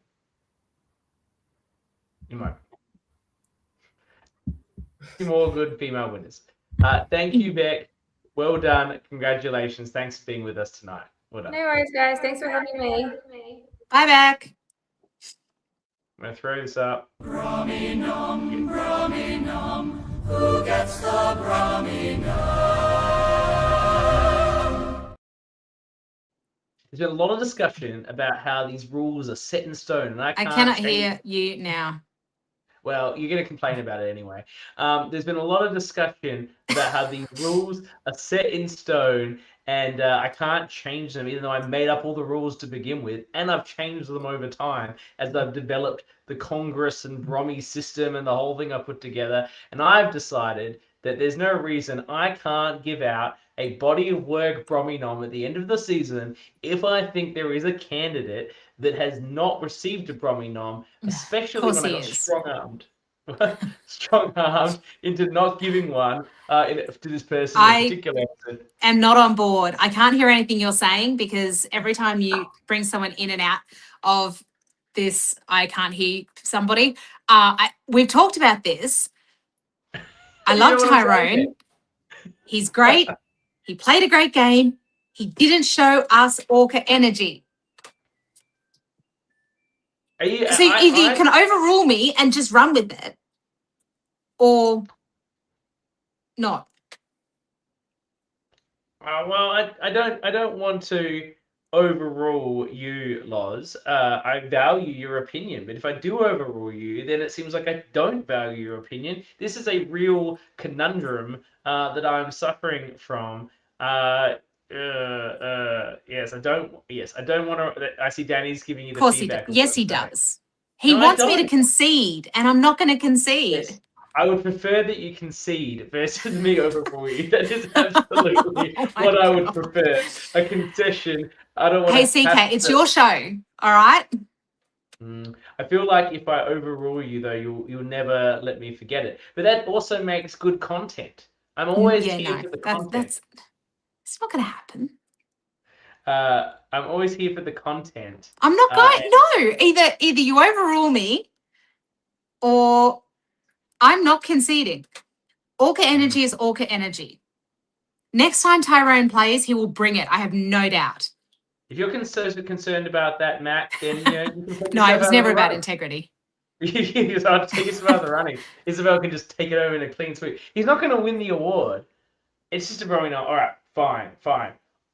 [SPEAKER 2] In my more good female winners. Thank you, Beck. Well done. Congratulations. Thanks for being with us tonight. Well done.
[SPEAKER 4] No worries, guys. Thanks for having me.
[SPEAKER 3] Bye, Beck.
[SPEAKER 2] I'm going to throw this up.
[SPEAKER 5] Who gets the Brummy
[SPEAKER 2] There's been a lot of discussion about how these rules are set in stone, and I
[SPEAKER 3] I
[SPEAKER 2] can't
[SPEAKER 3] cannot
[SPEAKER 2] change.
[SPEAKER 3] hear you now.
[SPEAKER 2] Well, you're going to complain about it anyway. There's been a lot of discussion about how these rules are set in stone, and I can't change them, even though I made up all the rules to begin with, and I've changed them over time as I've developed the Congress and Brommy system and the whole thing I put together. And I've decided that there's no reason I can't give out a body of work Brommy nom at the end of the season if I think there is a candidate that has not received a Brommy nom, especially
[SPEAKER 3] course
[SPEAKER 2] when I
[SPEAKER 3] he
[SPEAKER 2] got
[SPEAKER 3] is.
[SPEAKER 2] strong-armed into not giving one to this person in
[SPEAKER 3] I
[SPEAKER 2] particular episode.
[SPEAKER 3] am not on board. I can't hear anything you're saying because every time you bring someone in and out of this, I can't hear somebody. We've talked about this. I
[SPEAKER 2] You
[SPEAKER 3] love
[SPEAKER 2] know what I'm saying?
[SPEAKER 3] Tyrone. He's great. He played a great game. He didn't show us Orca energy.
[SPEAKER 2] Are you,
[SPEAKER 3] So either you can overrule me and just run with it, or not.
[SPEAKER 2] Well, I don't want to overrule you, Loz. I value your opinion, but if I do overrule you, then it seems like I don't value your opinion. This is a real conundrum that I'm suffering from. Yes, I don't. Yes, I don't want to. I see Danny's giving you
[SPEAKER 3] Of
[SPEAKER 2] the
[SPEAKER 3] course he does.
[SPEAKER 2] feedback. Of
[SPEAKER 3] Yes,
[SPEAKER 2] what
[SPEAKER 3] he
[SPEAKER 2] I'm saying.
[SPEAKER 3] does. He
[SPEAKER 2] No, I
[SPEAKER 3] wants me to
[SPEAKER 2] don't.
[SPEAKER 3] concede, and I'm not going to concede.
[SPEAKER 2] Yes. I would prefer that you concede versus me overrule you. That is absolutely
[SPEAKER 3] Oh my
[SPEAKER 2] what I would
[SPEAKER 3] God.
[SPEAKER 2] prefer. A concession. I don't want
[SPEAKER 3] Hey,
[SPEAKER 2] to have
[SPEAKER 3] CK, it's
[SPEAKER 2] to.
[SPEAKER 3] your show. All right.
[SPEAKER 2] I feel like if I overrule you, though, you'll never let me forget it. But that also makes good content. I'm always
[SPEAKER 3] Yeah,
[SPEAKER 2] here
[SPEAKER 3] no,
[SPEAKER 2] for the
[SPEAKER 3] that's
[SPEAKER 2] content.
[SPEAKER 3] it's not going to happen.
[SPEAKER 2] I'm always here for the content.
[SPEAKER 3] I'm not going. No, either you overrule me, or I'm not conceding. Orca energy is Orca energy. Next time Tyrone plays, he will bring it. I have no doubt.
[SPEAKER 2] If you're concerned about that, Matt, then you can take
[SPEAKER 3] No, it
[SPEAKER 2] yourself
[SPEAKER 3] was
[SPEAKER 2] out of
[SPEAKER 3] never
[SPEAKER 2] the
[SPEAKER 3] about
[SPEAKER 2] running.
[SPEAKER 3] integrity.
[SPEAKER 2] I'll take Isabel out of the running. Isabel can just take it over in a clean sweep. He's not going to win the award. It's just a Brommy nom. All right, fine.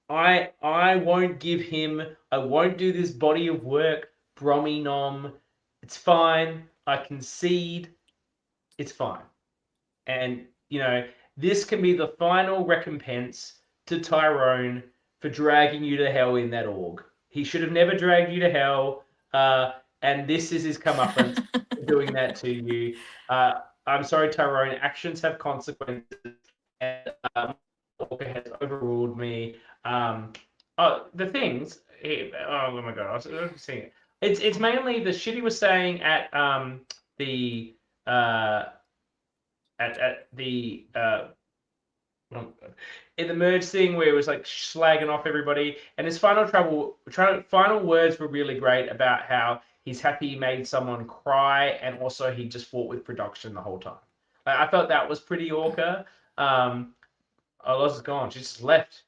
[SPEAKER 2] I won't give him. I won't do this body of work Brommy nom. It's fine. I concede. It's fine. And this can be the final recompense to Tyrone for dragging you to hell in that org. He should have never dragged you to hell. And this is his comeuppance for doing that to you. I'm sorry, Tyrone. Actions have consequences, and Walker has overruled me. The things. Oh my god, I was seeing it. It's mainly the shit he was saying at the at the in the merge thing where it was like slagging off everybody, and his final words were really great about how he's happy he made someone cry, and also he just fought with production the whole time. I felt that was pretty Orca. Loz is gone. She just left.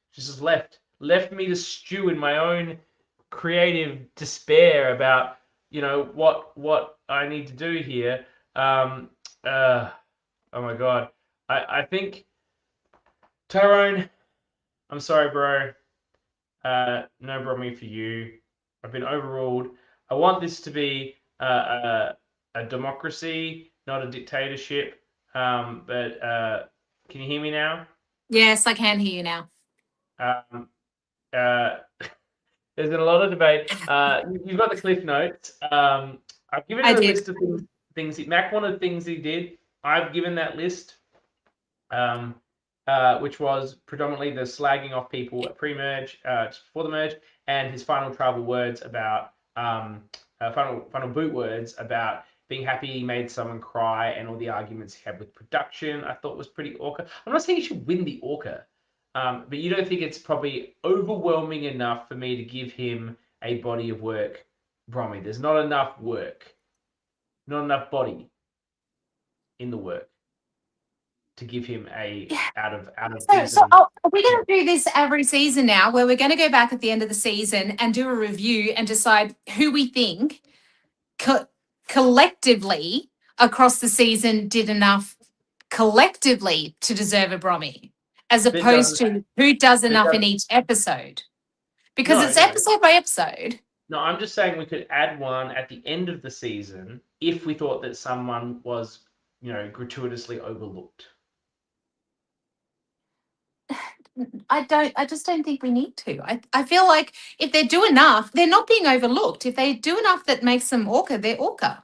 [SPEAKER 2] Left me to stew in my own creative despair about what I need to do here. Oh my god. I think Tyrone, I'm sorry, bro. No Brommy for you. I've been overruled. I want this to be a democracy, not a dictatorship. But can you hear me now?
[SPEAKER 3] Yes, I can hear you now.
[SPEAKER 2] There's been a lot of debate. You've got the cliff notes. I've given him a list of things. Mac wanted things he did. I've given that list, which was predominantly the slagging off people at pre-merge, just before the merge, and his final tribal words about final boot words about being happy he made someone cry, and all the arguments he had with production. I thought was pretty Orca. I'm not saying he should win the Orca, but you don't think it's probably overwhelming enough for me to give him a body of work, Brommy? There's not enough work, not enough body in the work to give him a out of season.
[SPEAKER 3] So are we going to do this every season now, where we're going to go back at the end of the season and do a review and decide who we think collectively across the season did enough collectively to deserve a Brommy, as
[SPEAKER 2] But it
[SPEAKER 3] opposed
[SPEAKER 2] doesn't.
[SPEAKER 3] to who does
[SPEAKER 2] It
[SPEAKER 3] enough in
[SPEAKER 2] doesn't.
[SPEAKER 3] each episode. Because
[SPEAKER 2] No,
[SPEAKER 3] it's
[SPEAKER 2] no,
[SPEAKER 3] episode by episode.
[SPEAKER 2] no. I'm just saying we could add one at the end of the season if we thought that someone was, gratuitously overlooked.
[SPEAKER 3] I just don't think we need to. I feel like if they do enough, they're not being overlooked. If they do enough that makes them Orca, they're Orca.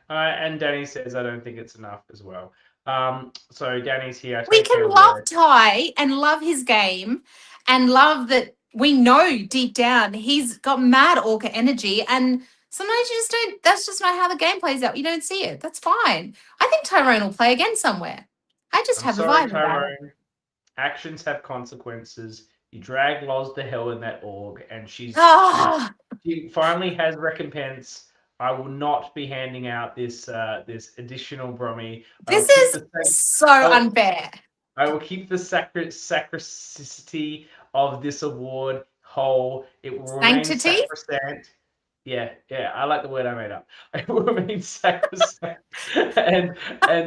[SPEAKER 2] And Danny says I don't think it's enough as well. So Danny's here. I
[SPEAKER 3] We
[SPEAKER 2] take her
[SPEAKER 3] can love
[SPEAKER 2] word.
[SPEAKER 3] Ty and love his game and love that we know deep down he's got mad Orca energy. And sometimes you just don't, that's just not how the game plays out. You don't see it. That's fine. I think Tyrone will play again somewhere. I just
[SPEAKER 2] I'm
[SPEAKER 3] have a
[SPEAKER 2] sorry,
[SPEAKER 3] vibe about it.
[SPEAKER 2] Tyrone. Actions have consequences. You drag Loz to hell in that org, and
[SPEAKER 3] Ah,
[SPEAKER 2] she finally has recompense. I will not be handing out this additional Brommy.
[SPEAKER 3] this is so unfair.
[SPEAKER 2] I will keep the sacristy of this award whole. It will remain
[SPEAKER 3] Sanctity?
[SPEAKER 2] sacrosanct. Yeah, I like the word I made up. It will remain sacrosanct and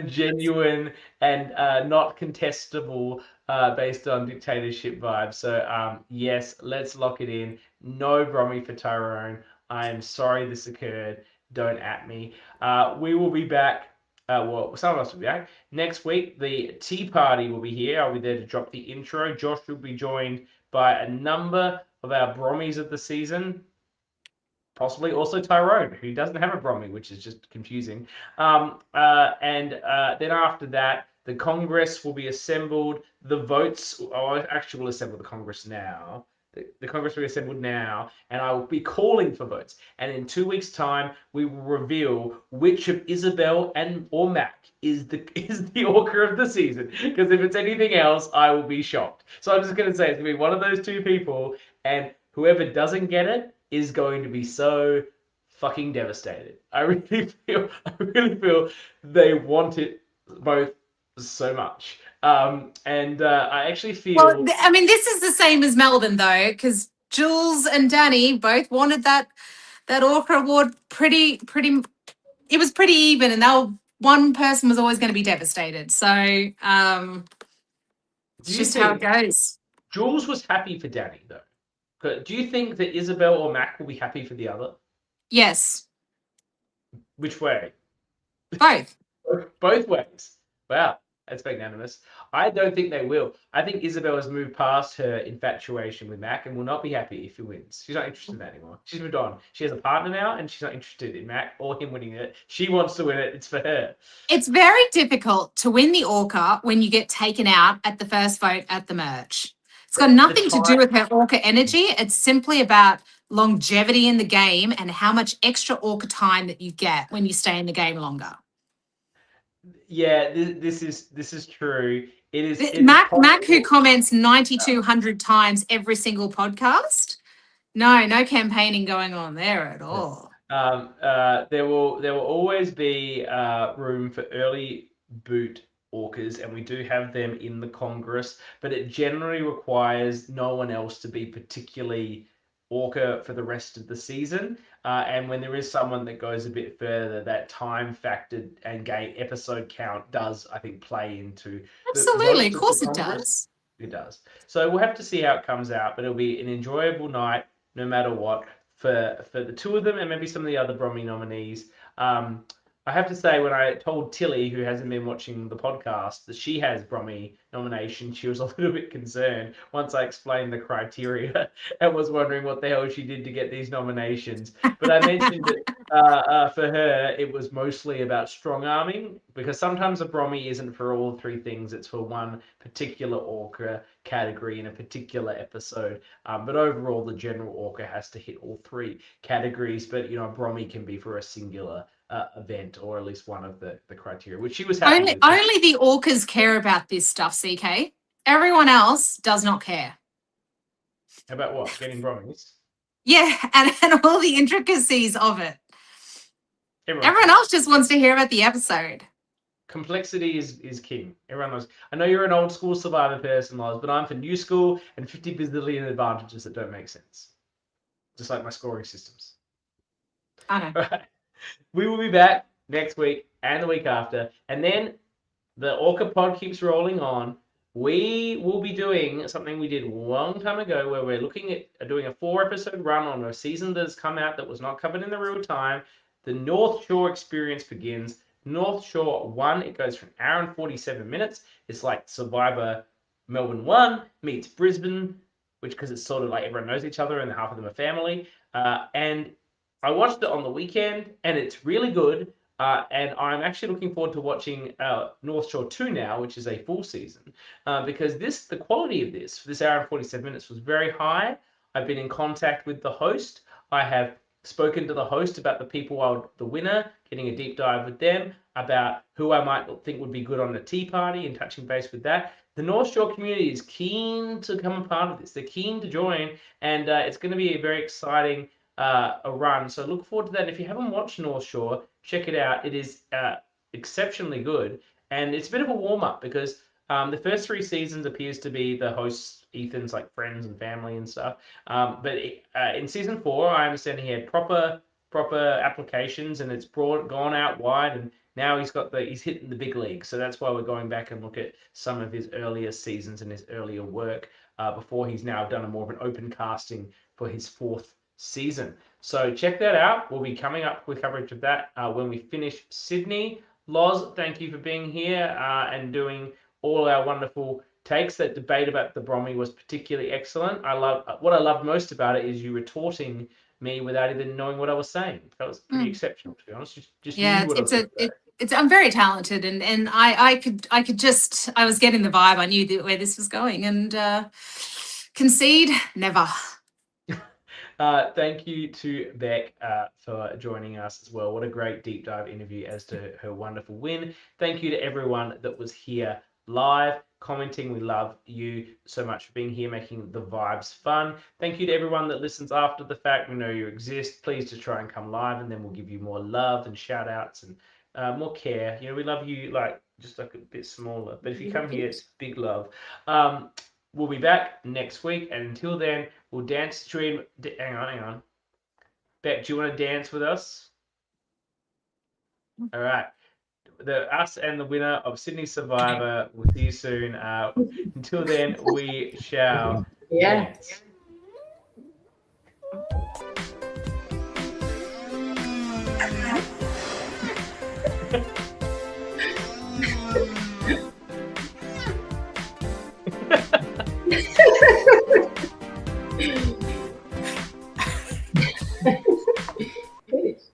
[SPEAKER 2] genuine and not contestable based on dictatorship vibes. So yes, let's lock it in. No Brommy for Tyrone. I am sorry this occurred. Don't at me. We will be back. Well, some of us will be back next week. The tea party will be here. I'll be there to drop the intro. Josh will be joined by a number of our Brommies of the season. Possibly also Tyrone, who doesn't have a Brommy, which is just confusing. And then after that, the Congress will be assembled. The votes, actually, will assemble the Congress now. The Congress will be assembled now, and I will be calling for votes. And in 2 weeks' time, we will reveal which of Isabel or Mac is the Orca of the season. Because if it's anything else, I will be shocked. So I'm just going to say it's going to be one of those two people, and whoever doesn't get it is going to be so fucking devastated. I really feel they want it both so much. And I actually feel.
[SPEAKER 3] Well, I mean, this is the same as Melbourne though, because Jules and Danny both wanted that Orca award pretty. It was pretty even, and one person was always going to be devastated. So it's just how it goes.
[SPEAKER 2] Jules was happy for Danny though. Do you think that Isabel or Mac will be happy for the other?
[SPEAKER 3] Yes.
[SPEAKER 2] Which way?
[SPEAKER 3] Both.
[SPEAKER 2] Both ways. Wow, that's magnanimous. I don't think they will. I think Isabel has moved past her infatuation with Mac and will not be happy if he wins. She's not interested in that anymore. She's moved on. She has a partner now, and she's not interested in Mac or him winning it. She wants to win it. It's for her.
[SPEAKER 3] It's very difficult to win the Orca when you get taken out at the first vote at the merge. It's got nothing to do with her Orca energy. It's simply about longevity in the game and how much extra Orca time that you get when you stay in the game longer.
[SPEAKER 2] Yeah, this is true. It is
[SPEAKER 3] Mac, who comments 9,200 times every single podcast. No campaigning going on there at all.
[SPEAKER 2] There will always be room for early boot orcas, and we do have them in the Congress, but it generally requires no one else to be particularly orca for the rest of the season. And when there is someone that goes a bit further, that time factor and game episode count does, I think, play into
[SPEAKER 3] absolutely.
[SPEAKER 2] Of
[SPEAKER 3] course it does.
[SPEAKER 2] It does. So we'll have to see how it comes out, but it'll be an enjoyable night no matter what for the two of them and maybe some of the other Brommy nominees. I have to say, when I told Tilly, who hasn't been watching the podcast, that she has Brommy nomination, she was a little bit concerned once I explained the criteria and was wondering what the hell she did to get these nominations. But I mentioned that for her, it was mostly about strong arming, because sometimes a Brommy isn't for all three things. It's for one particular orca category in a particular episode. But overall, the general orca has to hit all three categories. But, a Brommy can be for a singular event, or at least one of the criteria, which she was happy with.
[SPEAKER 3] Only the orcas care about this stuff, CK. Everyone else does not care.
[SPEAKER 2] About what? Getting Brommies?
[SPEAKER 3] Yeah, and all the intricacies of it. Everyone else just wants to hear about the episode.
[SPEAKER 2] Complexity is king. Everyone knows. I know you're an old school Survivor person, Loz, but I'm for new school and 50 bazillion advantages that don't make sense. Just like my scoring systems.
[SPEAKER 3] I know.
[SPEAKER 2] All right. We will be back next week and the week after. And then the Orca pod keeps rolling on. We will be doing something we did a long time ago where we're looking at doing a 4-episode run on a season that has come out that was not covered in the real time. The North Shore experience begins. North Shore 1, it goes for an hour and 47 minutes. It's like Survivor Melbourne 1 meets Brisbane, which because it's sort of like everyone knows each other and half of them are family. And I watched it on the weekend and it's really good. And I'm actually looking forward to watching North Shore 2 now, which is a full season, because the quality of this, for this hour and 47 minutes, was very high. I've been in contact with the host. I have spoken to the host about the people, the winner, getting a deep dive with them, about who I might think would be good on the tea party and touching base with that. The North Shore community is keen to become a part of this. They're keen to join, and it's going to be a very exciting a run. So look forward to that. If you haven't watched North Shore, check it out. It is exceptionally good, and it's a bit of a warm up because the first 3 seasons appears to be the hosts Ethan's like friends and family and stuff. But in season 4, I understand he had proper applications, and it's gone out wide, and now he's hitting the big league. So that's why we're going back and look at some of his earlier seasons and his earlier work before he's now done a more of an open casting for his 4th season. So check that out. We'll be coming up with coverage of that when we finish Sydney. Loz, thank you for being here and doing all our wonderful takes. That debate about the Brommy was particularly excellent. What I loved most about it is you retorting me without even knowing what I was saying. That was pretty exceptional, to be honest. Just
[SPEAKER 3] Yeah,
[SPEAKER 2] knew what I was saying.
[SPEAKER 3] it's I'm very talented, and I could just, I was getting the vibe. I knew where this was going, and concede never.
[SPEAKER 2] Thank you to Beck for joining us as well. What a great deep dive interview as to her wonderful win. Thank you to everyone that was here live commenting. We love you so much for being here, making the vibes fun. Thank you to everyone that listens after the fact. We know you exist. Please just try and come live, and then we'll give you more love and shout outs and more care. You know, we love you just like a bit smaller, but if you come here, it's big love. We'll be back next week, and until then, we'll dance stream. Hang on. Beck, do you want to dance with us? All right. Us and the winner of Sydney Survivor. We'll see you soon. Until then, we shall dance.